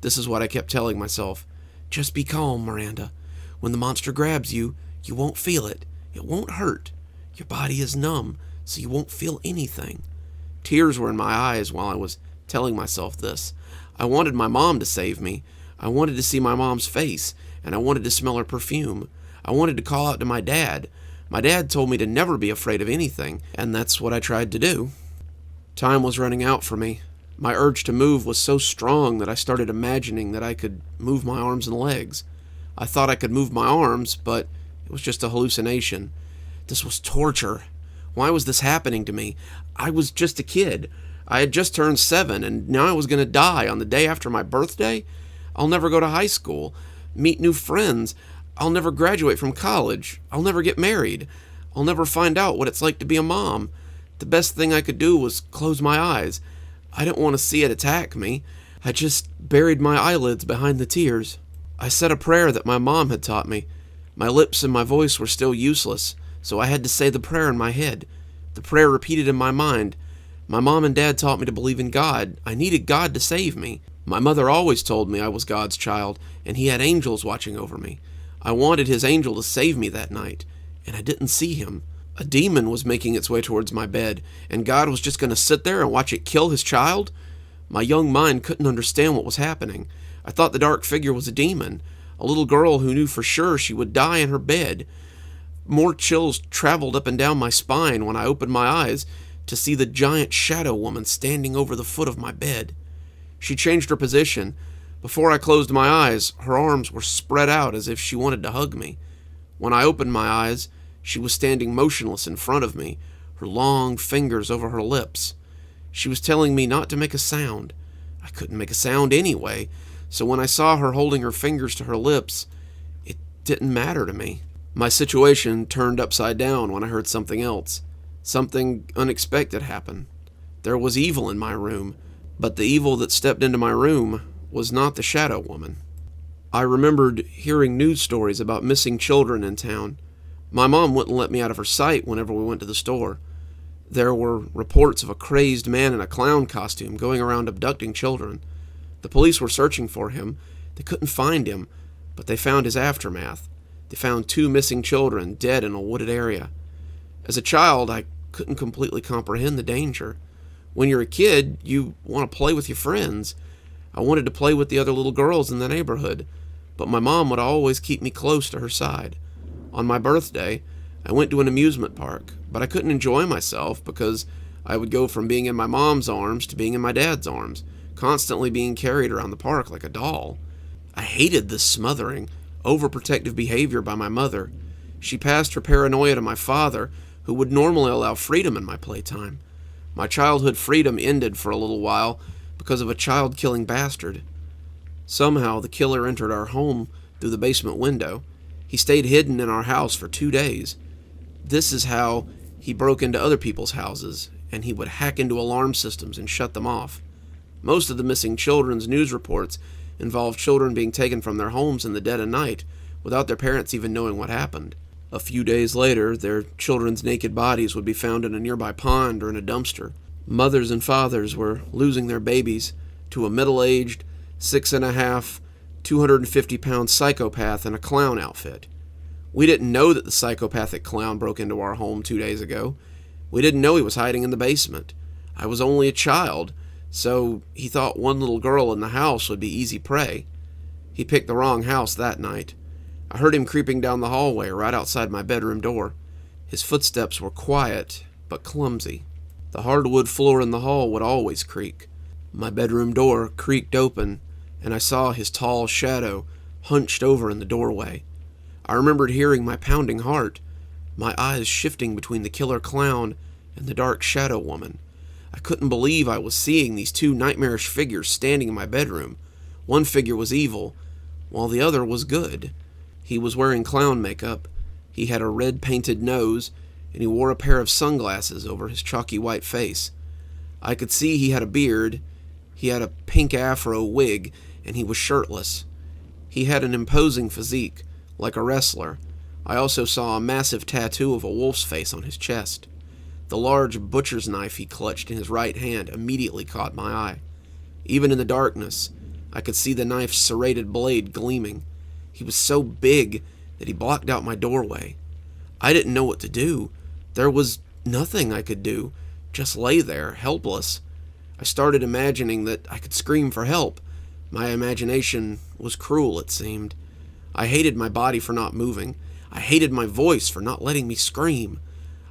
This is what I kept telling myself. Just be calm, Miranda. When the monster grabs you, you won't feel it. It won't hurt. Your body is numb, so you won't feel anything. Tears were in my eyes while I was telling myself this. I wanted my mom to save me. I wanted to see my mom's face, and I wanted to smell her perfume. I wanted to call out to my dad. My dad told me to never be afraid of anything, and that's what I tried to do. Time was running out for me. My urge to move was so strong that I started imagining that I could move my arms and legs. I thought I could move my arms, but it was just a hallucination. This was torture. Why was this happening to me? I was just a kid. I had just turned 7, and now I was going to die on the day after my birthday? I'll never go to high school, meet new friends. I'll never graduate from college. I'll never get married. I'll never find out what it's like to be a mom. The best thing I could do was close my eyes. I didn't want to see it attack me. I just buried my eyelids behind the tears. I said a prayer that my mom had taught me. My lips and my voice were still useless, so I had to say the prayer in my head. The prayer repeated in my mind. My mom and dad taught me to believe in God. I needed God to save me. My mother always told me I was God's child, and he had angels watching over me. I wanted his angel to save me that night, and I didn't see him. A demon was making its way towards my bed, and God was just going to sit there and watch it kill his child? My young mind couldn't understand what was happening. I thought the dark figure was a demon, a little girl who knew for sure she would die in her bed. More chills traveled up and down my spine when I opened my eyes to see the giant shadow woman standing over the foot of my bed. She changed her position. Before I closed my eyes, her arms were spread out as if she wanted to hug me. When I opened my eyes, she was standing motionless in front of me, her long fingers over her lips. She was telling me not to make a sound. I couldn't make a sound anyway, so when I saw her holding her fingers to her lips, it didn't matter to me. My situation turned upside down when I heard something else. Something unexpected happened. There was evil in my room, but the evil that stepped into my room was not the shadow woman. I remembered hearing news stories about missing children in town. My mom wouldn't let me out of her sight whenever we went to the store. There were reports of a crazed man in a clown costume going around abducting children. The police were searching for him. They couldn't find him, but they found his aftermath. They found 2 missing children dead in a wooded area. As a child, I couldn't completely comprehend the danger. When you're a kid, you want to play with your friends. I wanted to play with the other little girls in the neighborhood, but my mom would always keep me close to her side. On my birthday, I went to an amusement park, but I couldn't enjoy myself because I would go from being in my mom's arms to being in my dad's arms, constantly being carried around the park like a doll. I hated this smothering, overprotective behavior by my mother. She passed her paranoia to my father, who would normally allow freedom in my playtime. My childhood freedom ended for a little while because of a child-killing bastard. Somehow, the killer entered our home through the basement window. He stayed hidden in our house for 2 days. This is how he broke into other people's houses, and he would hack into alarm systems and shut them off. Most of the missing children's news reports involved children being taken from their homes in the dead of night without their parents even knowing what happened. A few days later, their children's naked bodies would be found in a nearby pond or in a dumpster. Mothers and fathers were losing their babies to a middle-aged, 6.5, 250-pound psychopath in a clown outfit. We didn't know that the psychopathic clown broke into our home 2 days ago. We didn't know he was hiding in the basement. I was only a child, so he thought one little girl in the house would be easy prey. He picked the wrong house that night. I heard him creeping down the hallway right outside my bedroom door. His footsteps were quiet, but clumsy. The hardwood floor in the hall would always creak. My bedroom door creaked open, and I saw his tall shadow hunched over in the doorway. I remembered hearing my pounding heart, my eyes shifting between the killer clown and the dark shadow woman. I couldn't believe I was seeing these 2 nightmarish figures standing in my bedroom. One figure was evil, while the other was good. He was wearing clown makeup, he had a red-painted nose, and he wore a pair of sunglasses over his chalky white face. I could see he had a beard, he had a pink afro wig, and he was shirtless. He had an imposing physique, like a wrestler. I also saw a massive tattoo of a wolf's face on his chest. The large butcher's knife he clutched in his right hand immediately caught my eye. Even in the darkness, I could see the knife's serrated blade gleaming. He was so big that he blocked out my doorway. I didn't know what to do. There was nothing I could do. Just lay there, helpless. I started imagining that I could scream for help. My imagination was cruel, it seemed. I hated my body for not moving. I hated my voice for not letting me scream.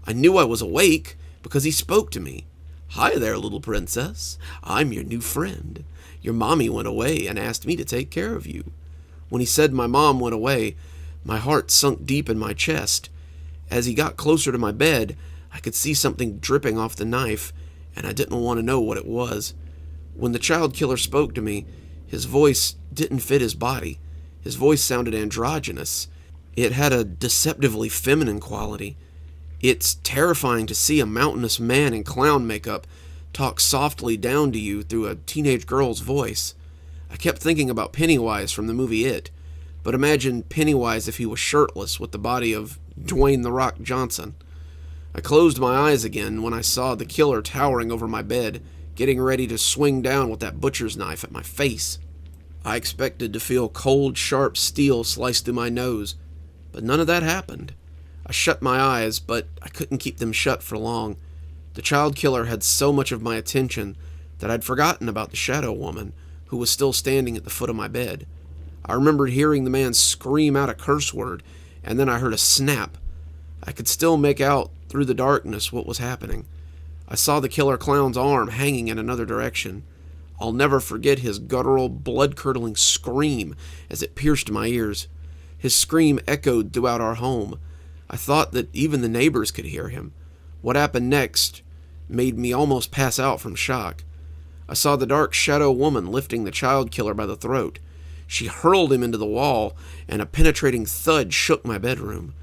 I knew I was awake because he spoke to me. "Hi there, little princess. I'm your new friend. Your mommy went away and asked me to take care of you." When he said my mom went away, my heart sunk deep in my chest. As he got closer to my bed, I could see something dripping off the knife, and I didn't want to know what it was. When the child killer spoke to me, his voice didn't fit his body. His voice sounded androgynous. It had a deceptively feminine quality. It's terrifying to see a mountainous man in clown makeup talk softly down to you through a teenage girl's voice. I kept thinking about Pennywise from the movie It, but imagine Pennywise if he was shirtless with the body of Dwayne "The Rock" Johnson. I closed my eyes again when I saw the killer towering over my bed, getting ready to swing down with that butcher's knife at my face. I expected to feel cold, sharp steel slice through my nose, but none of that happened. I shut my eyes, but I couldn't keep them shut for long. The child killer had so much of my attention that I'd forgotten about the shadow woman, who was still standing at the foot of my bed. I remembered hearing the man scream out a curse word, and then I heard a snap. I could still make out through the darkness what was happening. I saw the killer clown's arm hanging in another direction. I'll never forget his guttural, blood-curdling scream as it pierced my ears. His scream echoed throughout our home. I thought that even the neighbors could hear him. What happened next made me almost pass out from shock. I saw the dark shadow woman lifting the child killer by the throat. She hurled him into the wall, and a penetrating thud shook my bedroom.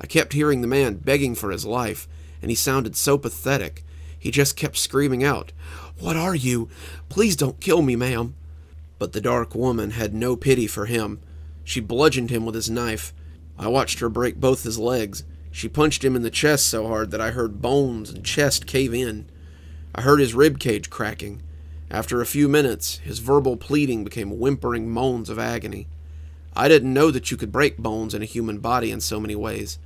I kept hearing the man begging for his life, and he sounded so pathetic. He just kept screaming out, "What are you? Please don't kill me, ma'am." But the dark woman had no pity for him. She bludgeoned him with his knife. I watched her break both his legs. She punched him in the chest so hard that I heard bones and chest cave in. I heard his rib cage cracking. After a few minutes, his verbal pleading became whimpering moans of agony. I didn't know that you could break bones in a human body in so many ways.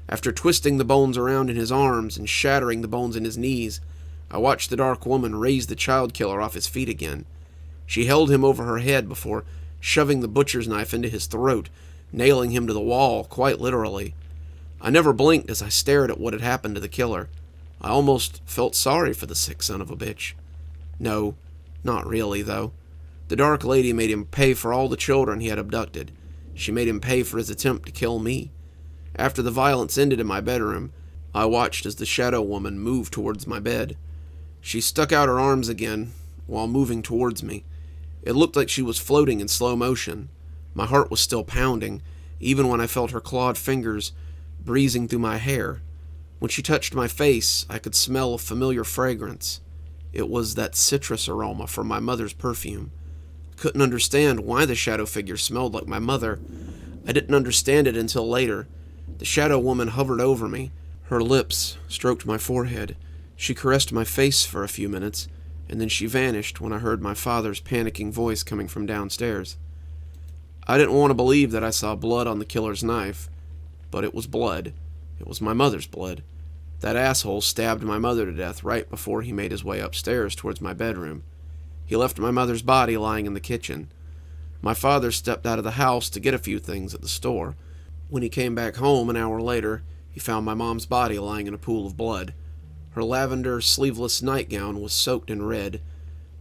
After twisting the bones around in his arms and shattering the bones in his knees, I watched the dark woman raise the child killer off his feet again. She held him over her head before shoving the butcher's knife into his throat, nailing him to the wall, quite literally. I never blinked as I stared at what had happened to the killer. I almost felt sorry for the sick son of a bitch. No, not really, though. The dark lady made him pay for all the children he had abducted. She made him pay for his attempt to kill me. After the violence ended in my bedroom, I watched as the shadow woman moved towards my bed. She stuck out her arms again while moving towards me. It looked like she was floating in slow motion. My heart was still pounding, even when I felt her clawed fingers breezing through my hair. When she touched my face, I could smell a familiar fragrance. It was that citrus aroma from my mother's perfume. I couldn't understand why the shadow figure smelled like my mother. I didn't understand it until later. The shadow woman hovered over me. Her lips stroked my forehead. She caressed my face for a few minutes, and then she vanished when I heard my father's panicking voice coming from downstairs. I didn't want to believe that I saw blood on the killer's knife, but it was blood. It was my mother's blood. That asshole stabbed my mother to death right before he made his way upstairs towards my bedroom. He left my mother's body lying in the kitchen. My father stepped out of the house to get a few things at the store. When he came back home an hour later, he found my mom's body lying in a pool of blood. Her lavender, sleeveless nightgown was soaked in red.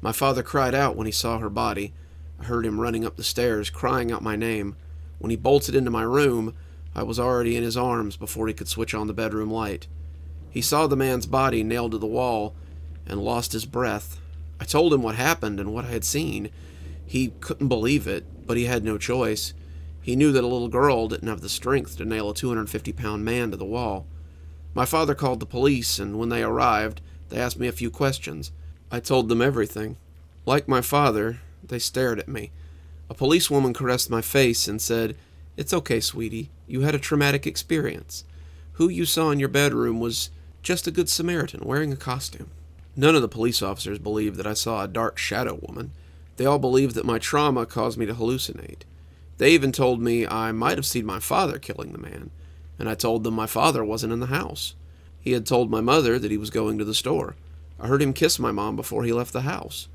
My father cried out when he saw her body. I heard him running up the stairs, crying out my name. When he bolted into my room, I was already in his arms before he could switch on the bedroom light. He saw the man's body nailed to the wall and lost his breath. I told him what happened and what I had seen. He couldn't believe it, but he had no choice. He knew that a little girl didn't have the strength to nail a 250-pound man to the wall. My father called the police, and when they arrived, they asked me a few questions. I told them everything. Like my father, they stared at me. A policewoman caressed my face and said, "It's okay, sweetie. You had a traumatic experience. Who you saw in your bedroom was just a good Samaritan wearing a costume." None of the police officers believed that I saw a dark shadow woman. They all believed that my trauma caused me to hallucinate. They even told me I might have seen my father killing the man, and I told them my father wasn't in the house. He had told my mother that he was going to the store. I heard him kiss my mom before he left the house.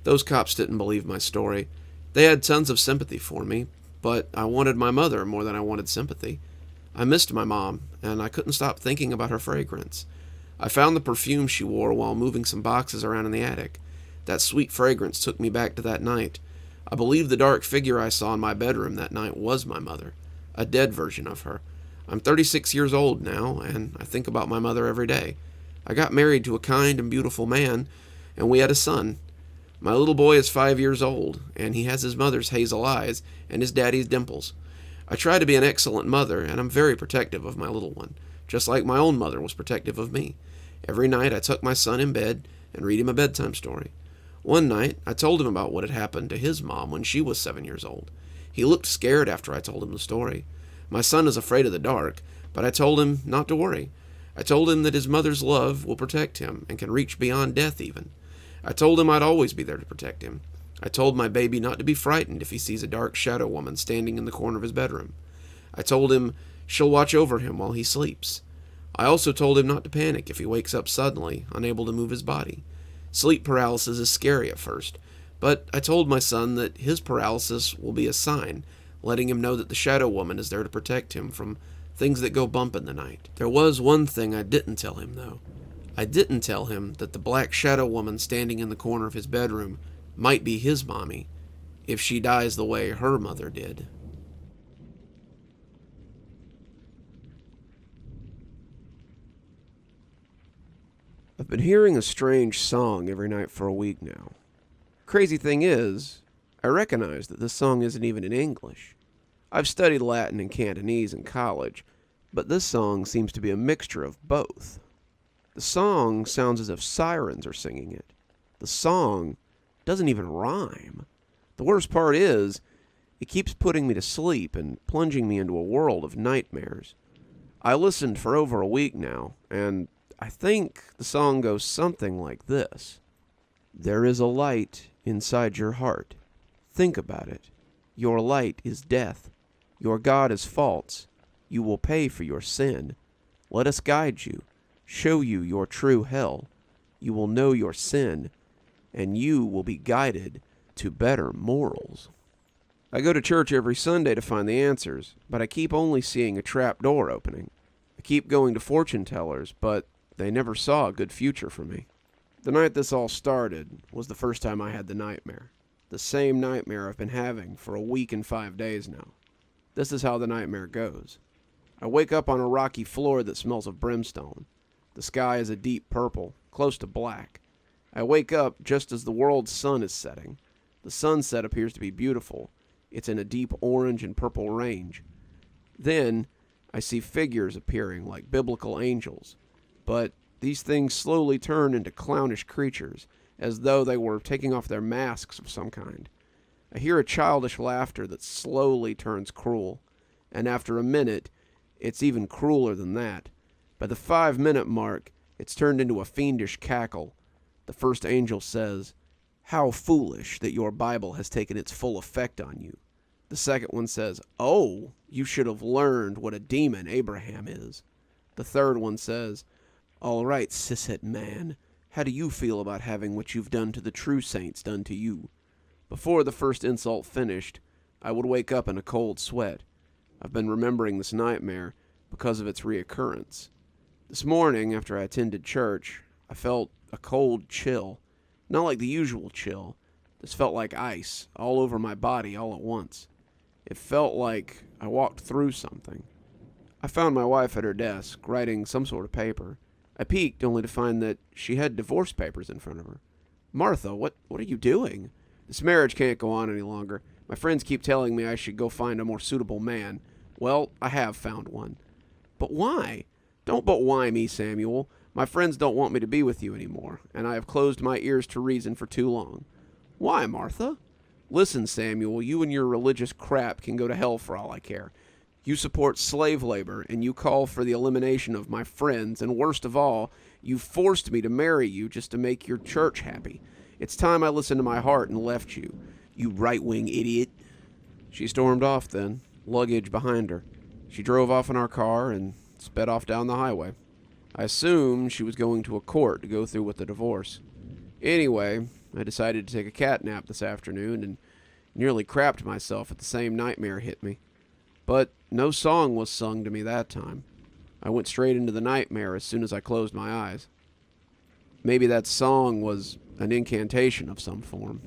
Those cops didn't believe my story. They had tons of sympathy for me, but I wanted my mother more than I wanted sympathy. I missed my mom, and I couldn't stop thinking about her fragrance. I found the perfume she wore while moving some boxes around in the attic. That sweet fragrance took me back to that night. I believe the dark figure I saw in my bedroom that night was my mother, a dead version of her. I'm 36 years old now, and I think about my mother every day. I got married to a kind and beautiful man, and we had a son. My little boy is 5 years old, and he has his mother's hazel eyes and his daddy's dimples. I try to be an excellent mother, and I'm very protective of my little one, just like my own mother was protective of me. Every night I tuck my son in bed and read him a bedtime story. One night, I told him about what had happened to his mom when she was 7 years old. He looked scared after I told him the story. My son is afraid of the dark, but I told him not to worry. I told him that his mother's love will protect him and can reach beyond death even. I told him I'd always be there to protect him. I told my baby not to be frightened if he sees a dark shadow woman standing in the corner of his bedroom. I told him She'll watch over him while he sleeps. I also told him not to panic if he wakes up suddenly, unable to move his body. Sleep paralysis is scary at first, but I told my son that his paralysis will be a sign, letting him know that the Shadow Woman is there to protect him from things that go bump in the night. There was one thing I didn't tell him, though. I didn't tell him that the black Shadow Woman standing in the corner of his bedroom might be his mommy, if she dies the way her mother did. I've been hearing a strange song every night for a week now. Crazy thing is, I recognize that this song isn't even in English. I've studied Latin and Cantonese in college, but this song seems to be a mixture of both. The song sounds as if sirens are singing it. The song doesn't even rhyme. The worst part is, it keeps putting me to sleep and plunging me into a world of nightmares. I listened for over a week now, and I think the song goes something like this. There is a light inside your heart. Think about it. Your light is death. Your God is false. You will pay for your sin. Let us guide you, show you your true hell. You will know your sin, and you will be guided to better morals. I go to church every Sunday to find the answers, but I keep only seeing a trap door opening. I keep going to fortune tellers, but they never saw a good future for me. The night this all started was the first time I had the nightmare. The same nightmare I've been having for a week and 5 days now. This is how the nightmare goes. I wake up on a rocky floor that smells of brimstone. The sky is a deep purple, close to black. I wake up just as the world's sun is setting. The sunset appears to be beautiful. It's in a deep orange and purple range. Then, I see figures appearing like biblical angels. But these things slowly turn into clownish creatures, as though they were taking off their masks of some kind. I hear a childish laughter that slowly turns cruel, and after a minute, it's even crueler than that. By the 5-minute mark, it's turned into a fiendish cackle. The first angel says, "How foolish that your Bible has taken its full effect on you." The second one says, "Oh, you should have learned what a demon Abraham is." The third one says, "All right, cishet man, how do you feel about having what you've done to the true saints done to you?" Before the first insult finished, I would wake up in a cold sweat. I've been remembering this nightmare because of its reoccurrence. This morning, after I attended church, I felt a cold chill. Not like the usual chill. This felt like ice, all over my body all at once. It felt like I walked through something. I found my wife at her desk, writing some sort of paper. I peeked, only to find that she had divorce papers in front of her. "Martha, what are you doing? This marriage can't go on any longer. My friends keep telling me I should go find a more suitable man. Well, I have found one." "But why?" "Don't but why me, Samuel. My friends don't want me to be with you anymore, and I have closed my ears to reason for too long." "Why, Martha?" "Listen, Samuel, you and your religious crap can go to hell for all I care. You support slave labor, and you call for the elimination of my friends, and worst of all, you forced me to marry you just to make your church happy. It's time I listened to my heart and left you, you right-wing idiot." She stormed off then, luggage behind her. She drove off in our car and sped off down the highway. I assumed she was going to a court to go through with the divorce. Anyway, I decided to take a cat nap this afternoon and nearly crapped myself at the same nightmare hit me. But no song was sung to me that time. I went straight into the nightmare as soon as I closed my eyes. Maybe that song was an incantation of some form.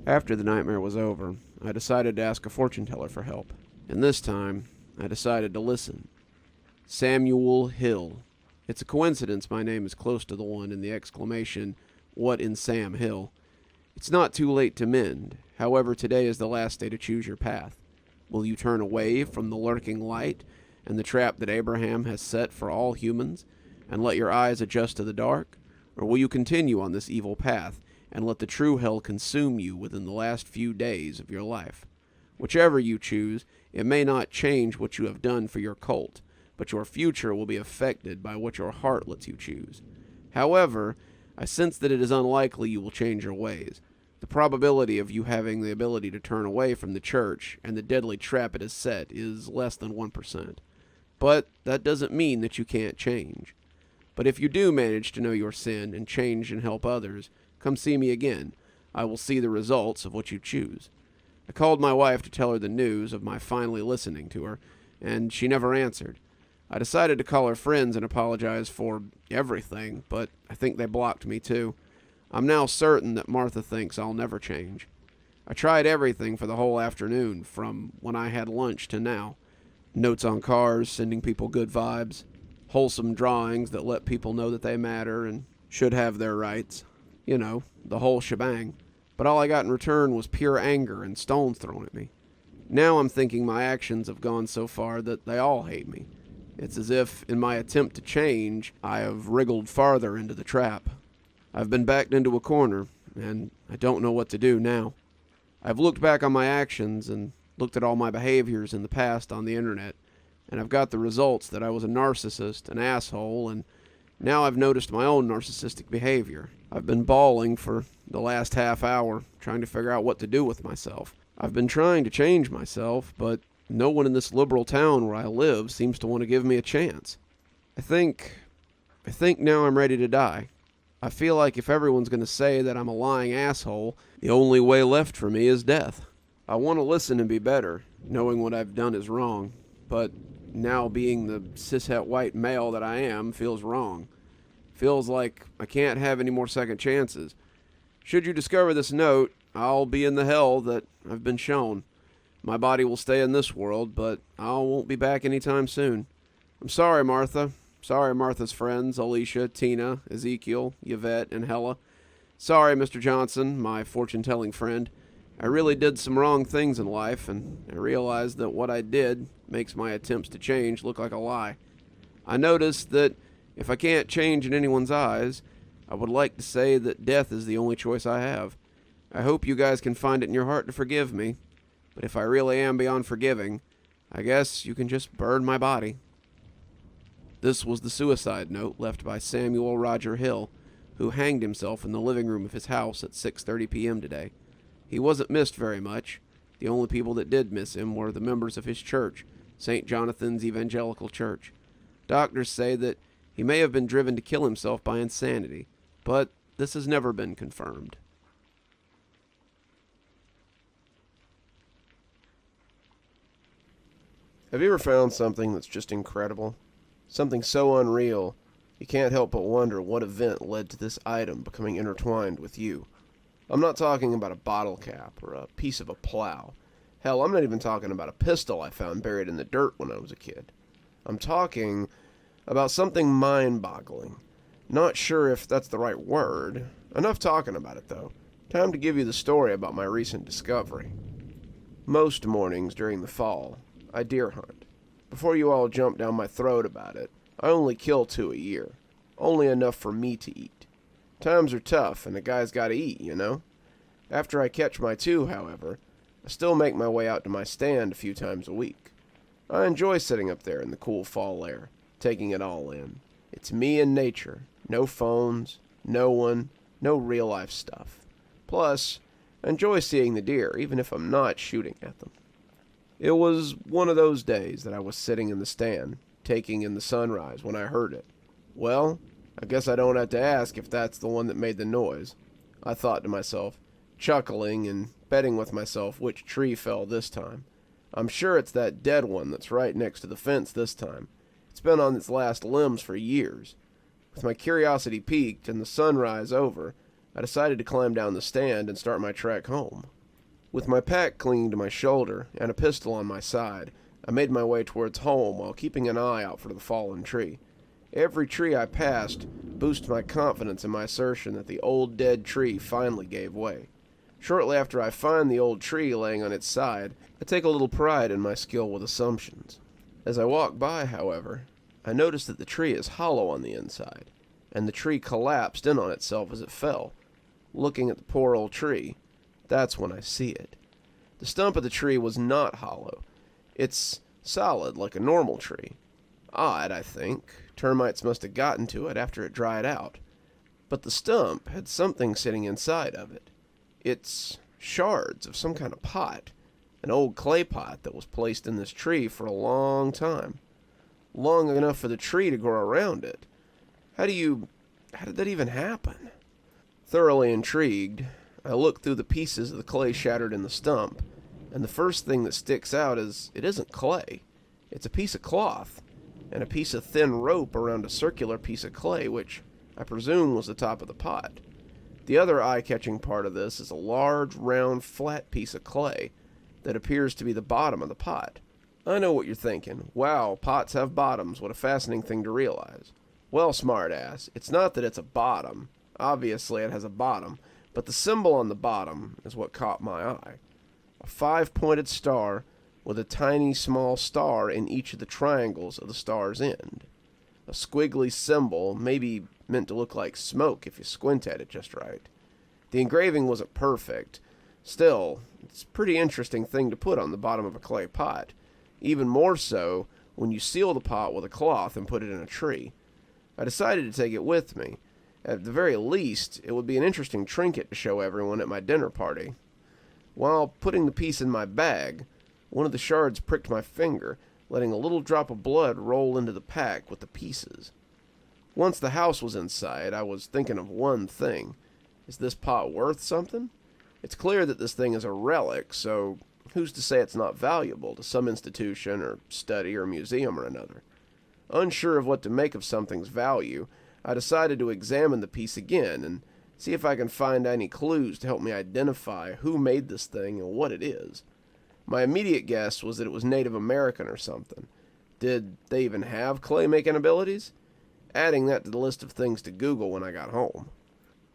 After the nightmare was over, I decided to ask a fortune teller for help. And this time, I decided to listen. Samuel Hill. It's a coincidence my name is close to the one in the exclamation, "What in Sam Hill?" It's not too late to mend. However, today is the last day to choose your path. Will you turn away from the lurking light and the trap that Abraham has set for all humans, and let your eyes adjust to the dark? Or will you continue on this evil path and let the true hell consume you within the last few days of your life? Whichever you choose, it may not change what you have done for your cult, but your future will be affected by what your heart lets you choose. However, I sense that it is unlikely you will change your ways. The probability of you having the ability to turn away from the church and the deadly trap it has set is less than 1%. But that doesn't mean that you can't change. But if you do manage to know your sin and change and help others, come see me again. I will see the results of what you choose. I called my wife to tell her the news of my finally listening to her, and she never answered. I decided to call her friends and apologize for everything, but I think they blocked me too. I'm now certain that Martha thinks I'll never change. I tried everything for the whole afternoon, from when I had lunch to now. Notes on cars, sending people good vibes, wholesome drawings that let people know that they matter and should have their rights. You know, the whole shebang. But all I got in return was pure anger and stones thrown at me. Now I'm thinking my actions have gone so far that they all hate me. It's as if, in my attempt to change, I have wriggled farther into the trap. I've been backed into a corner, and I don't know what to do now. I've looked back on my actions and looked at all my behaviors in the past on the internet, and I've got the results that I was a narcissist, an asshole, and now I've noticed my own narcissistic behavior. I've been bawling for the last half hour, trying to figure out what to do with myself. I've been trying to change myself, but no one in this liberal town where I live seems to want to give me a chance. I think now I'm ready to die. I feel like if everyone's going to say that I'm a lying asshole, the only way left for me is death. I want to listen and be better, knowing what I've done is wrong, but now being the cishet white male that I am feels wrong. Feels like I can't have any more second chances. Should you discover this note, I'll be in the hell that I've been shown. My body will stay in this world, but I won't be back anytime soon. I'm sorry, Martha. Sorry, Martha's friends, Alicia, Tina, Ezekiel, Yvette, and Hella. Sorry, Mr. Johnson, my fortune-telling friend. I really did some wrong things in life, and I realized that what I did makes my attempts to change look like a lie. I noticed that if I can't change in anyone's eyes, I would like to say that death is the only choice I have. I hope you guys can find it in your heart to forgive me. But if I really am beyond forgiving, I guess you can just burn my body. This was the suicide note left by Samuel Roger Hill, who hanged himself in the living room of his house at 6:30 p.m. today. He wasn't missed very much. The only people that did miss him were the members of his church, St. Jonathan's Evangelical Church. Doctors say that he may have been driven to kill himself by insanity, but this has never been confirmed. Have you ever found something that's just incredible? Something so unreal, you can't help but wonder what event led to this item becoming intertwined with you. I'm not talking about a bottle cap or a piece of a plow. Hell, I'm not even talking about a pistol I found buried in the dirt when I was a kid. I'm talking about something mind-boggling. Not sure if that's the right word. Enough talking about it, though. Time to give you the story about my recent discovery. Most mornings during the fall, I deer hunt. Before you all jump down my throat about it, I only kill 2 a year. Only enough for me to eat. Times are tough, and a guy's gotta eat, you know? After I catch my 2, however, I still make my way out to my stand a few times a week. I enjoy sitting up there in the cool fall air, taking it all in. It's me and nature. No phones, no one, no real-life stuff. Plus, I enjoy seeing the deer, even if I'm not shooting at them. It was one of those days that I was sitting in the stand, taking in the sunrise when I heard it. Well, I guess I don't have to ask if that's the one that made the noise, I thought to myself, chuckling and betting with myself which tree fell this time. I'm sure it's that dead one that's right next to the fence this time. It's been on its last limbs for years. With my curiosity piqued and the sunrise over, I decided to climb down the stand and start my trek home. With my pack clinging to my shoulder and a pistol on my side, I made my way towards home while keeping an eye out for the fallen tree. Every tree I passed boosted my confidence in my assertion that the old dead tree finally gave way. Shortly after I find the old tree laying on its side, I take a little pride in my skill with assumptions. As I walk by, however, I notice that the tree is hollow on the inside, and the tree collapsed in on itself as it fell. Looking at the poor old tree, that's when I see it. The stump of the tree was not hollow. It's solid like a normal tree. Odd, I think. Termites must have gotten to it after it dried out. But the stump had something sitting inside of it. It's shards of some kind of pot. An old clay pot that was placed in this tree for a long time. long enough for the tree to grow around it. How did that even happen? Thoroughly intrigued, I look through the pieces of the clay shattered in the stump, and the first thing that sticks out is it isn't clay. It's a piece of cloth, and a piece of thin rope around a circular piece of clay, which I presume was the top of the pot. The other eye-catching part of this is a large, round, flat piece of clay that appears to be the bottom of the pot. I know what you're thinking. Wow, pots have bottoms. What a fascinating thing to realize. Well, smartass, it's not that it's a bottom. Obviously, it has a bottom, but the symbol on the bottom is what caught my eye. A 5-pointed star with a tiny small star in each of the triangles of the star's end. A squiggly symbol, maybe meant to look like smoke if you squint at it just right. The engraving wasn't perfect. Still, it's a pretty interesting thing to put on the bottom of a clay pot. Even more so when you seal the pot with a cloth and put it in a tree. I decided to take it with me. At the very least, it would be an interesting trinket to show everyone at my dinner party. While putting the piece in my bag, one of the shards pricked my finger, letting a little drop of blood roll into the pack with the pieces. Once the house was in sight, I was thinking of one thing. Is this pot worth something? It's clear that this thing is a relic, so who's to say it's not valuable to some institution or study or museum or another? Unsure of what to make of something's value, I decided to examine the piece again and see if I can find any clues to help me identify who made this thing and what it is. My immediate guess was that it was Native American or something. Did they even have clay-making abilities? Adding that to the list of things to Google when I got home.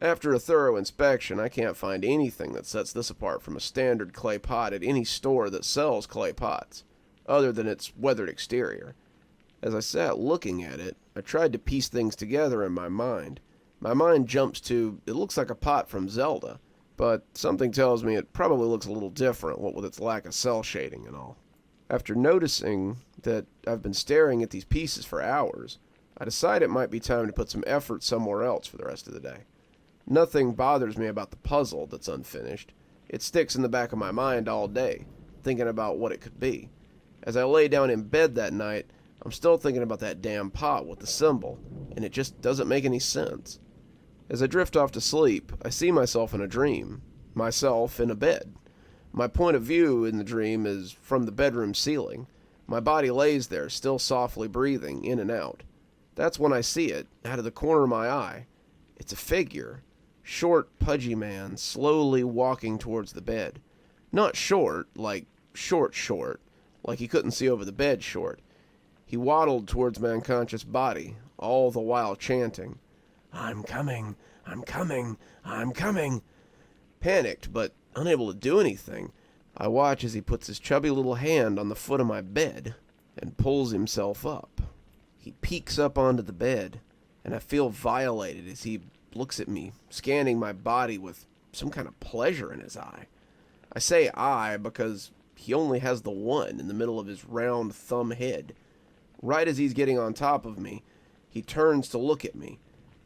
After a thorough inspection, I can't find anything that sets this apart from a standard clay pot at any store that sells clay pots, other than its weathered exterior. As I sat looking at it, I tried to piece things together in my mind. My mind jumps to, it looks like a pot from Zelda, but something tells me it probably looks a little different, what with its lack of cell shading and all. After noticing that I've been staring at these pieces for hours, I decide it might be time to put some effort somewhere else for the rest of the day. Nothing bothers me about the puzzle that's unfinished. It sticks in the back of my mind all day, thinking about what it could be. As I lay down in bed that night, I'm still thinking about that damn pot with the symbol, and it just doesn't make any sense. As I drift off to sleep, I see myself in a dream. Myself in a bed. My point of view in the dream is from the bedroom ceiling. My body lays there, still softly breathing, in and out. That's when I see it, out of the corner of my eye. It's a figure. Short, pudgy man, slowly walking towards the bed. Not short, like short, like he couldn't see over the bed short. He waddled towards my unconscious body, all the while chanting, "I'm coming, I'm coming, I'm coming." Panicked, but unable to do anything, I watch as he puts his chubby little hand on the foot of my bed and pulls himself up. He peeks up onto the bed, and I feel violated as he looks at me, scanning my body with some kind of pleasure in his eye. I say eye because he only has the one in the middle of his round thumb head. Right as he's getting on top of me, he turns to look at me.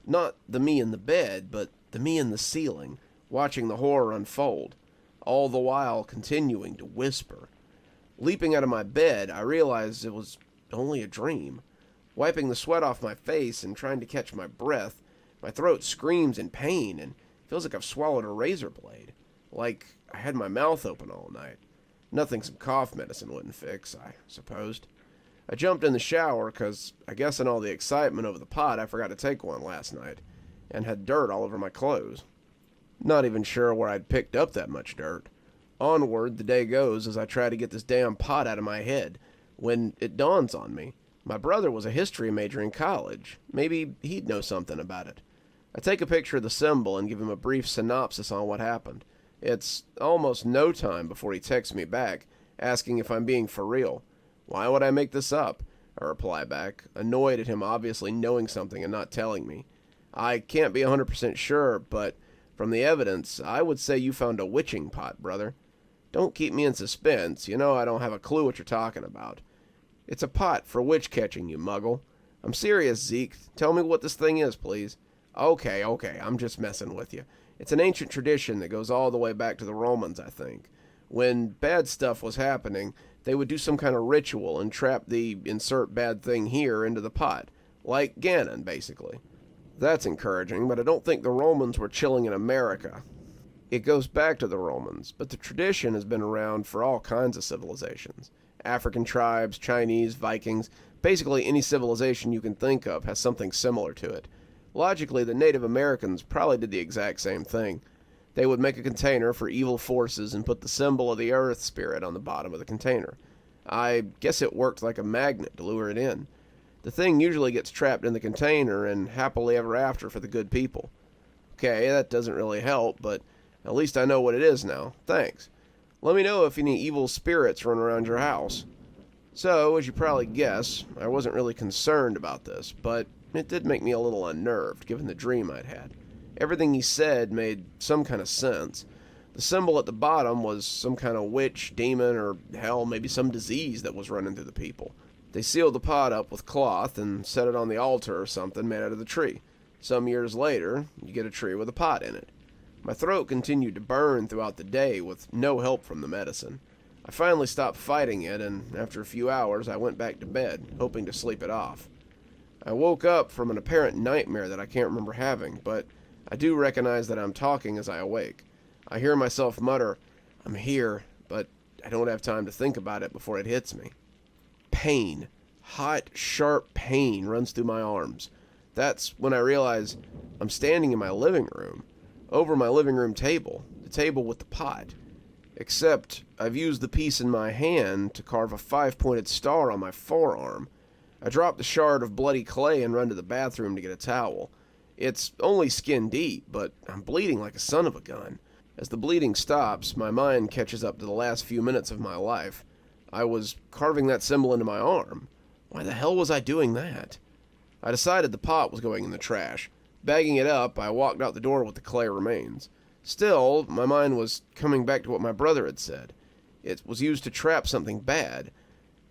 Not the me in the bed, but the me in the ceiling, watching the horror unfold, all the while continuing to whisper. Leaping out of my bed, I realized it was only a dream. Wiping the sweat off my face and trying to catch my breath, my throat screams in pain and feels like I've swallowed a razor blade. Like I had my mouth open all night. Nothing some cough medicine wouldn't fix, I supposed. I jumped in the shower because I guess in all the excitement over the pot I forgot to take one last night and had dirt all over my clothes. Not even sure where I'd picked up that much dirt. Onward the day goes as I try to get this damn pot out of my head when it dawns on me. My brother was a history major in college. Maybe he'd know something about it. I take a picture of the symbol and give him a brief synopsis on what happened. It's almost no time before he texts me back, asking if I'm being for real. Why would I make this up? I reply back, annoyed at him obviously knowing something and not telling me. I can't be 100% sure, but from the evidence, I would say you found a witching pot, brother. Don't keep me in suspense. You know I don't have a clue what you're talking about. It's a pot for witch catching, you muggle. I'm serious, Zeke. Tell me what this thing is, please. Okay, I'm just messing with you. It's an ancient tradition that goes all the way back to the Romans, I think. When bad stuff was happening, they would do some kind of ritual and trap the insert bad thing here into the pot. Like Ganon, basically. That's encouraging, but I don't think the Romans were chilling in America. It goes back to the Romans, but the tradition has been around for all kinds of civilizations. African tribes, Chinese, Vikings, basically any civilization you can think of has something similar to it. Logically, the Native Americans probably did the exact same thing. They would make a container for evil forces and put the symbol of the earth spirit on the bottom of the container. I guess it worked like a magnet to lure it in. The thing usually gets trapped in the container and happily ever after for the good people. Okay, that doesn't really help, but at least I know what it is now. Thanks. Let me know if any evil spirits run around your house. So, as you probably guess, I wasn't really concerned about this, but it did make me a little unnerved, given the dream I'd had. Everything he said made some kind of sense. The symbol at the bottom was some kind of witch, demon, or hell, maybe some disease that was running through the people. They sealed the pot up with cloth and set it on the altar or something made out of the tree. Some years later, you get a tree with a pot in it. My throat continued to burn throughout the day with no help from the medicine. I finally stopped fighting it, and after a few hours I went back to bed, hoping to sleep it off. I woke up from an apparent nightmare that I can't remember having, but I do recognize that I'm talking as I awake. I hear myself mutter, "I'm here," but I don't have time to think about it before it hits me. Pain. Hot, sharp pain runs through my arms. That's when I realize I'm standing in my living room, over my living room table, the table with the pot. Except I've used the piece in my hand to carve a 5-pointed star on my forearm. I drop the shard of bloody clay and run to the bathroom to get a towel. It's only skin deep, but I'm bleeding like a son of a gun. As the bleeding stops, my mind catches up to the last few minutes of my life. I was carving that symbol into my arm. Why the hell was I doing that? I decided the pot was going in the trash. Bagging it up, I walked out the door with the clay remains. Still, my mind was coming back to what my brother had said. It was used to trap something bad.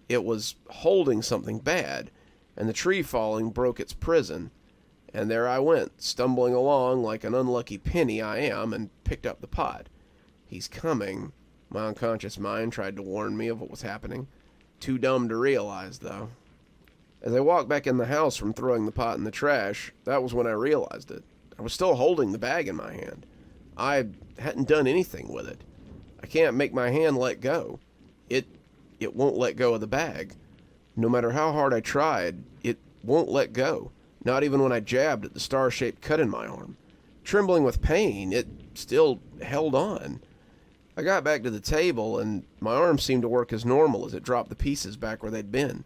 It was holding something bad, and the tree falling broke its prison. And there I went, stumbling along like an unlucky penny I am, and picked up the pot. He's coming. My unconscious mind tried to warn me of what was happening. Too dumb to realize, though. As I walked back in the house from throwing the pot in the trash, that was when I realized it. I was still holding the bag in my hand. I hadn't done anything with it. I can't make my hand let go. It won't let go of the bag. No matter how hard I tried, it won't let go. Not even when I jabbed at the star-shaped cut in my arm. Trembling with pain, it still held on. I got back to the table, and my arm seemed to work as normal as it dropped the pieces back where they'd been.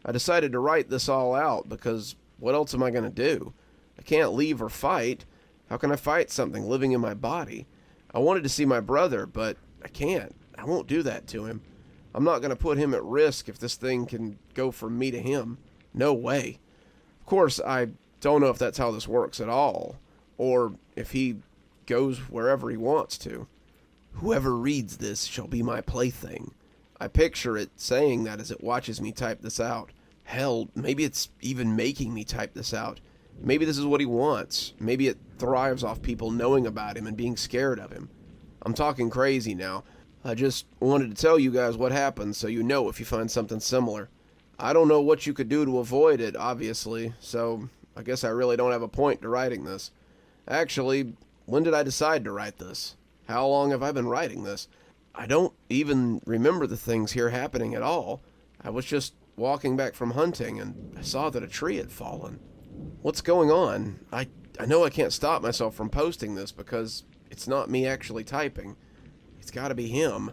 I decided to write this all out, because what else am I going to do? I can't leave or fight. How can I fight something living in my body? I wanted to see my brother, but I can't. I won't do that to him. I'm not going to put him at risk if this thing can go from me to him. No way. Of course, I don't know if that's how this works at all, or if he goes wherever he wants to. Whoever reads this shall be my plaything. I picture it saying that as it watches me type this out. Hell, maybe it's even making me type this out. Maybe this is what he wants. Maybe it thrives off people knowing about him and being scared of him. I'm talking crazy now. I just wanted to tell you guys what happened so you know if you find something similar. I don't know what you could do to avoid it, obviously, so I guess I really don't have a point to writing this. Actually, when did I decide to write this? How long have I been writing this? I don't even remember the things here happening at all. I was just walking back from hunting and I saw that a tree had fallen. What's going on? I know I can't stop myself from posting this because it's not me actually typing. It's gotta be him.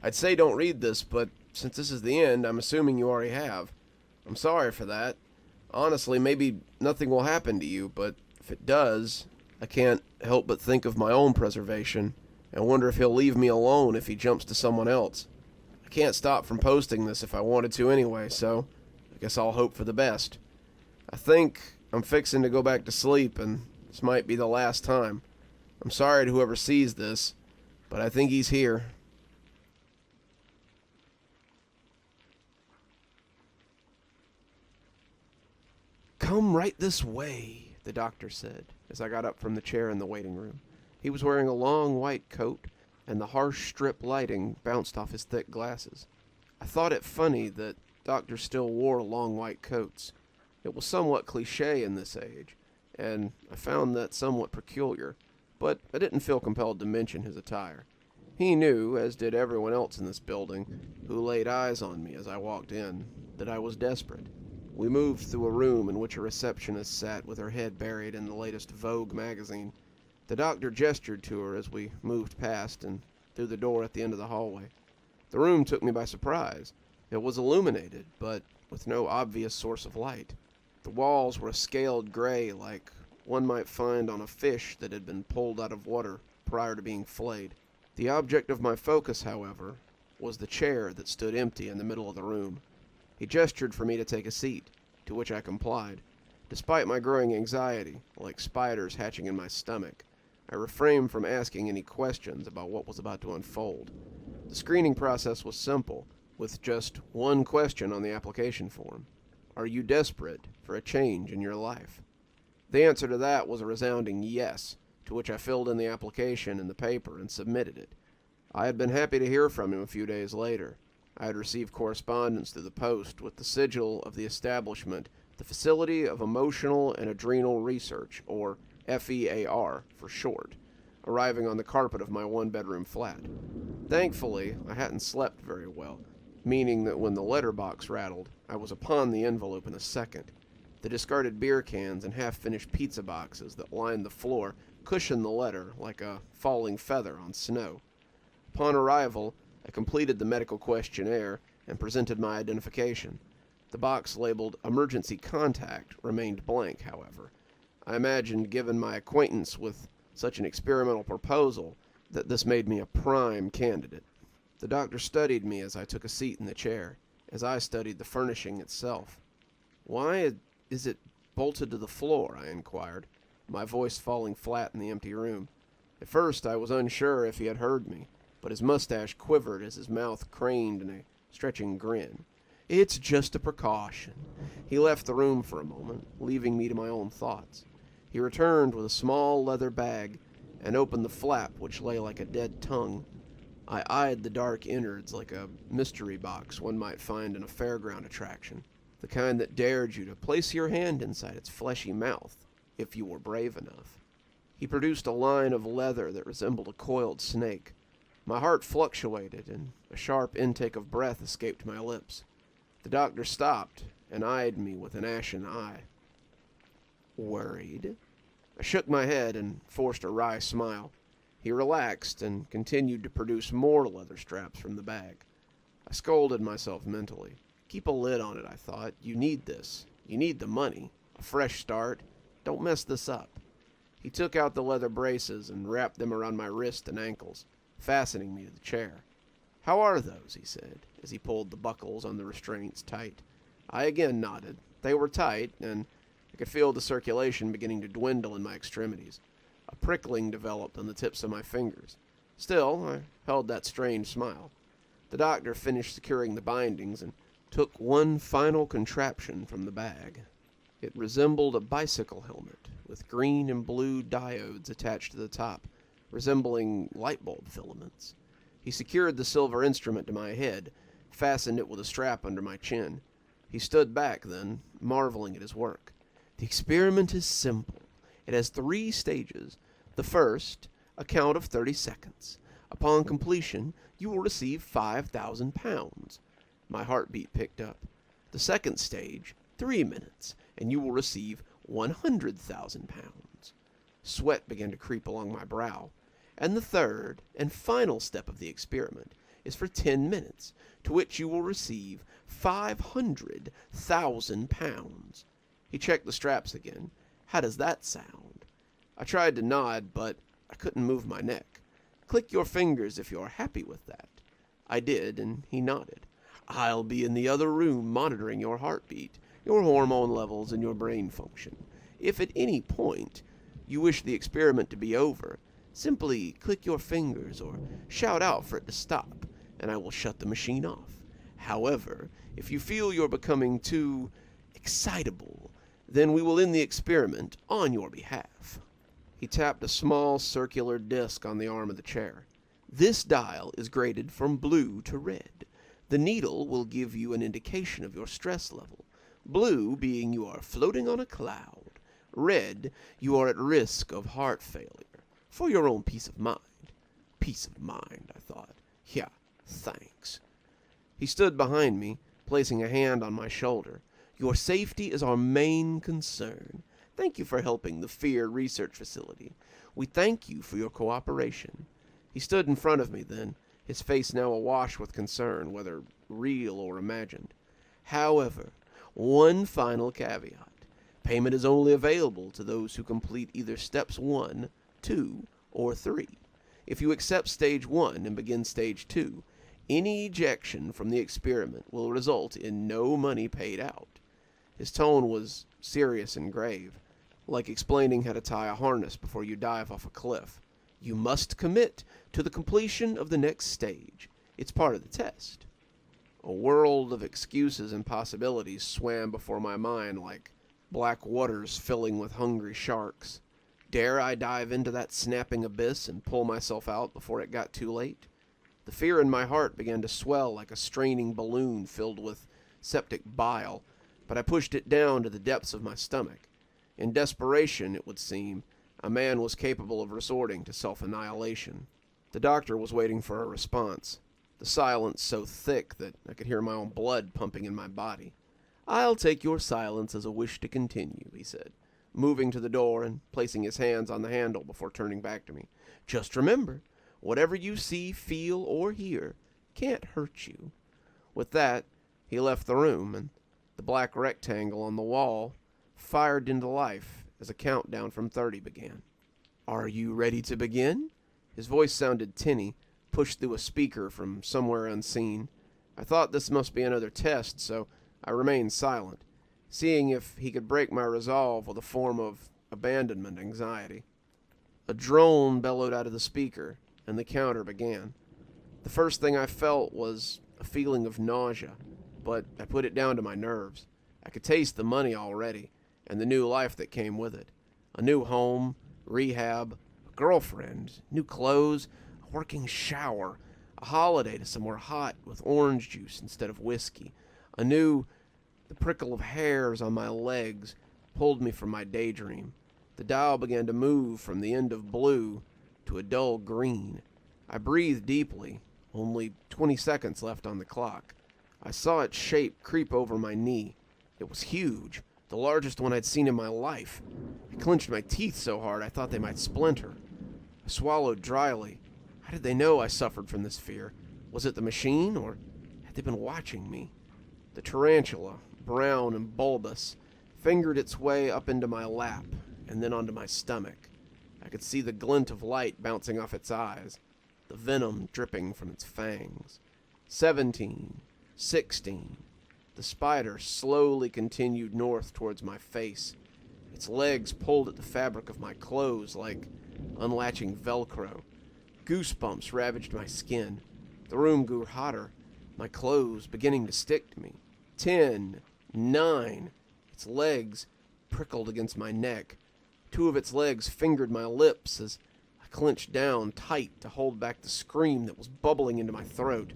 I'd say don't read this, but since this is the end, I'm assuming you already have. I'm sorry for that. Honestly, maybe nothing will happen to you, but if it does, I can't help but think of my own preservation and wonder if he'll leave me alone if he jumps to someone else. I can't stop from posting this if I wanted to anyway, so I guess I'll hope for the best. I think I'm fixing to go back to sleep, and this might be the last time. I'm sorry to whoever sees this, but I think he's here. "Come right this way," the doctor said, as I got up from the chair in the waiting room. He was wearing a long white coat, and the harsh strip lighting bounced off his thick glasses. I I thought it funny that doctors still wore long white coats. It was somewhat cliché in this age, and I found that somewhat peculiar, but I didn't feel compelled to mention his attire. He knew, as did everyone else in this building, who laid eyes on me as I walked in, that I was desperate. We moved through a room in which a receptionist sat with her head buried in the latest Vogue magazine. The doctor gestured to her as we moved past and through the door at the end of the hallway. The room took me by surprise. It was illuminated, but with no obvious source of light. The walls were a scaled gray like one might find on a fish that had been pulled out of water prior to being filleted. The object of my focus, however, was the chair that stood empty in the middle of the room. He gestured for me to take a seat, to which I complied. Despite my growing anxiety, like spiders hatching in my stomach, I refrained from asking any questions about what was about to unfold. The screening process was simple, with just one question on the application form. Are you desperate for a change in your life? The answer to that was a resounding yes, to which I filled in the application in the paper and submitted it. I had been happy to hear from him a few days later. I had received correspondence through the post with the sigil of the establishment, the Facility of Emotional and Adrenal Research, or FEAR for short, arriving on the carpet of my one-bedroom flat. Thankfully, I hadn't slept very well, meaning that when the letterbox rattled, I was upon the envelope in a second. The discarded beer cans and half-finished pizza boxes that lined the floor cushioned the letter like a falling feather on snow. Upon arrival, I completed the medical questionnaire and presented my identification. The box labeled Emergency Contact remained blank, however. I imagined, given my acquaintance with such an experimental proposal, that this made me a prime candidate. The doctor studied me as I took a seat in the chair, as I studied the furnishing itself. "Why is it bolted to the floor?" I inquired, my voice falling flat in the empty room. At first I was unsure if he had heard me, but his mustache quivered as his mouth craned in a stretching grin. "It's just a precaution." He left the room for a moment, leaving me to my own thoughts. He returned with a small leather bag and opened the flap, which lay like a dead tongue. I eyed the dark innards like a mystery box one might find in a fairground attraction, the kind that dared you to place your hand inside its fleshy mouth, if you were brave enough. He produced a line of leather that resembled a coiled snake. My heart fluctuated, and a sharp intake of breath escaped my lips. The doctor stopped and eyed me with an ashen eye. "Worried?" I shook my head and forced a wry smile. He relaxed and continued to produce more leather straps from the bag. I scolded myself mentally. Keep a lid on it, I thought. You need this. You need the money. A fresh start. Don't mess this up. He took out the leather braces and wrapped them around my wrists and ankles, fastening me to the chair. "How are those?" he said, as he pulled the buckles on the restraints tight. I again nodded. They were tight, and I could feel the circulation beginning to dwindle in my extremities. A prickling developed on the tips of my fingers. Still, I held that strange smile. The doctor finished securing the bindings and took one final contraption from the bag. It resembled a bicycle helmet, with green and blue diodes attached to the top, resembling light bulb filaments. He secured the silver instrument to my head, fastened it with a strap under my chin. He stood back then, marveling at his work. "The experiment is simple. It has 3 stages. The first, a count of 30 seconds. Upon completion, you will receive £5,000. My heartbeat picked up. The second stage, 3 minutes, and you will receive £100,000. Sweat began to creep along my brow. And the third and final step of the experiment is for 10 minutes, to which you will receive £500,000. He checked the straps again. "How does that sound?" I tried to nod, but I couldn't move my neck. "Click your fingers if you're happy with that." I did, and he nodded. "I'll be in the other room monitoring your heartbeat, your hormone levels, and your brain function. If at any point you wish the experiment to be over, simply click your fingers or shout out for it to stop, and I will shut the machine off. However, if you feel you're becoming too excitable, then we will end the experiment on your behalf." He tapped a small circular disc on the arm of the chair. "This dial is graded from blue to red. The needle will give you an indication of your stress level. Blue being you are floating on a cloud. Red, you are at risk of heart failure. For your own peace of mind. Peace of mind, I thought. Yeah, thanks. He stood behind me, placing a hand on my shoulder. Your safety is our main concern. Thank you for helping the Fear Research Facility. We thank you for your cooperation. He stood in front of me then, his face now awash with concern, whether real or imagined. However, one final caveat. Payment is only available to those who complete either steps 1, 2, or 3. If you accept stage 1 and begin stage 2, any ejection from the experiment will result in no money paid out. His tone was serious and grave, like explaining how to tie a harness before you dive off a cliff. You must commit to the completion of the next stage. It's part of the test. A world of excuses and possibilities swam before my mind like black waters filling with hungry sharks. Dare I dive into that snapping abyss and pull myself out before it got too late? The fear in my heart began to swell like a straining balloon filled with septic bile, but I pushed it down to the depths of my stomach. In desperation, it would seem, a man was capable of resorting to self-annihilation. The doctor was waiting for a response, the silence so thick that I could hear my own blood pumping in my body. "I'll take your silence as a wish to continue," he said, moving to the door and placing his hands on the handle before turning back to me. "Just remember, whatever you see, feel, or hear can't hurt you." With that, he left the room, and the black rectangle on the wall fired into life as a countdown from 30 began. "Are you ready to begin?" His voice sounded tinny, pushed through a speaker from somewhere unseen. I thought this must be another test, so I remained silent, seeing if he could break my resolve with a form of abandonment anxiety. A drone bellowed out of the speaker, and the counter began. The first thing I felt was a feeling of nausea, but I put it down to my nerves. I could taste the money already, and the new life that came with it. A new home, rehab, a girlfriend, new clothes, a working shower, a holiday to somewhere hot with orange juice instead of whiskey. The prickle of hairs on my legs pulled me from my daydream. The dial began to move from the end of blue to a dull green. I breathed deeply, only 20 seconds left on the clock. I saw its shape creep over my knee. It was huge, the largest one I'd seen in my life. I clenched my teeth so hard I thought they might splinter. I swallowed dryly. How did they know I suffered from this fear? Was it the machine, or had they been watching me? The tarantula, brown and bulbous, fingered its way up into my lap and then onto my stomach. I could see the glint of light bouncing off its eyes, the venom dripping from its fangs. 17, 16. The spider slowly continued north towards my face. Its legs pulled at the fabric of my clothes like unlatching Velcro. Goosebumps ravaged my skin. The room grew hotter, my clothes beginning to stick to me. 10, 9. Its legs prickled against my neck. Two of its legs fingered my lips as I clenched down tight to hold back the scream that was bubbling into my throat.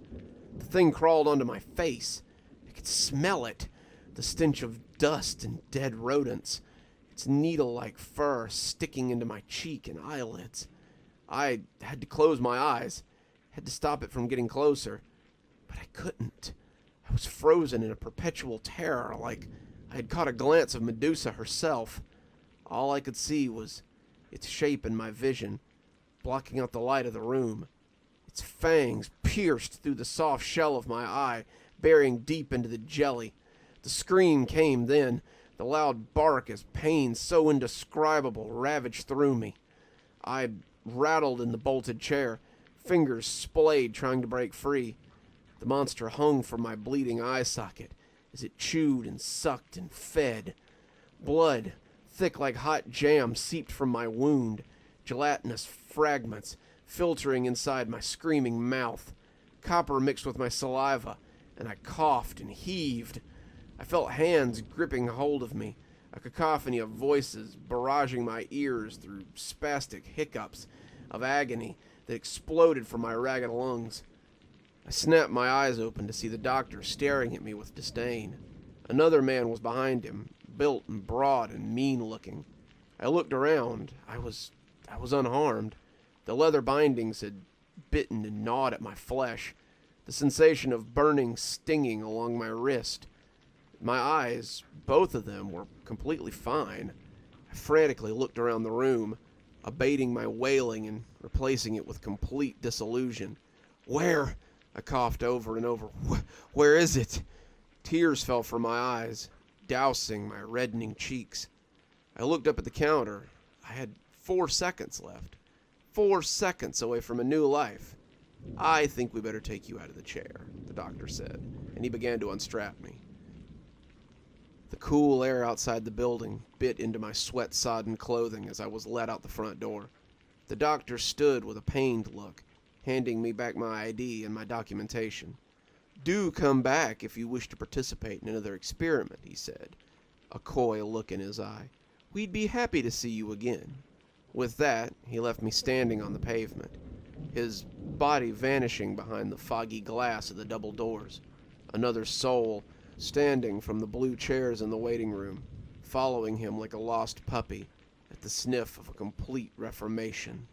The thing crawled onto my face. I could smell it, the stench of dust and dead rodents, its needle-like fur sticking into my cheek and eyelids. I had to close my eyes, had to stop it from getting closer, but I couldn't. I was frozen in a perpetual terror, like I had caught a glance of Medusa herself. All I could see was its shape in my vision, blocking out the light of the room. Its fangs pierced through the soft shell of my eye, burying deep into the jelly. The scream came then, the loud bark as pain so indescribable ravaged through me. I rattled in the bolted chair, fingers splayed trying to break free. The monster hung from my bleeding eye socket as it chewed and sucked and fed. Blood, thick like hot jam, seeped from my wound, gelatinous fragments filtering inside my screaming mouth. Copper mixed with my saliva, and I coughed and heaved. I felt hands gripping hold of me, a cacophony of voices barraging my ears through spastic hiccups of agony that exploded from my ragged lungs. I snapped my eyes open to see the doctor staring at me with disdain. Another man was behind him, built and broad and mean-looking. I looked around. I was unharmed. The leather bindings had bitten and gnawed at my flesh, the sensation of burning stinging along my wrist. My eyes, both of them, were completely fine. I frantically looked around the room, abating my wailing and replacing it with complete disillusion. Where? I coughed over and over. Where is it? Tears fell from my eyes, dousing my reddening cheeks. I looked up at the counter. I had 4 seconds left. 4 seconds away from a new life. I think we better take you out of the chair, the doctor said, and he began to unstrap me. The cool air outside the building bit into my sweat-sodden clothing as I was led out the front door. The doctor stood with a pained look, handing me back my ID and my documentation. Do come back if you wish to participate in another experiment, he said, a coy look in his eye. We'd be happy to see you again. With that, he left me standing on the pavement, his body vanishing behind the foggy glass of the double doors. Another soul, standing from the blue chairs in the waiting room, following him like a lost puppy at the sniff of a complete reformation.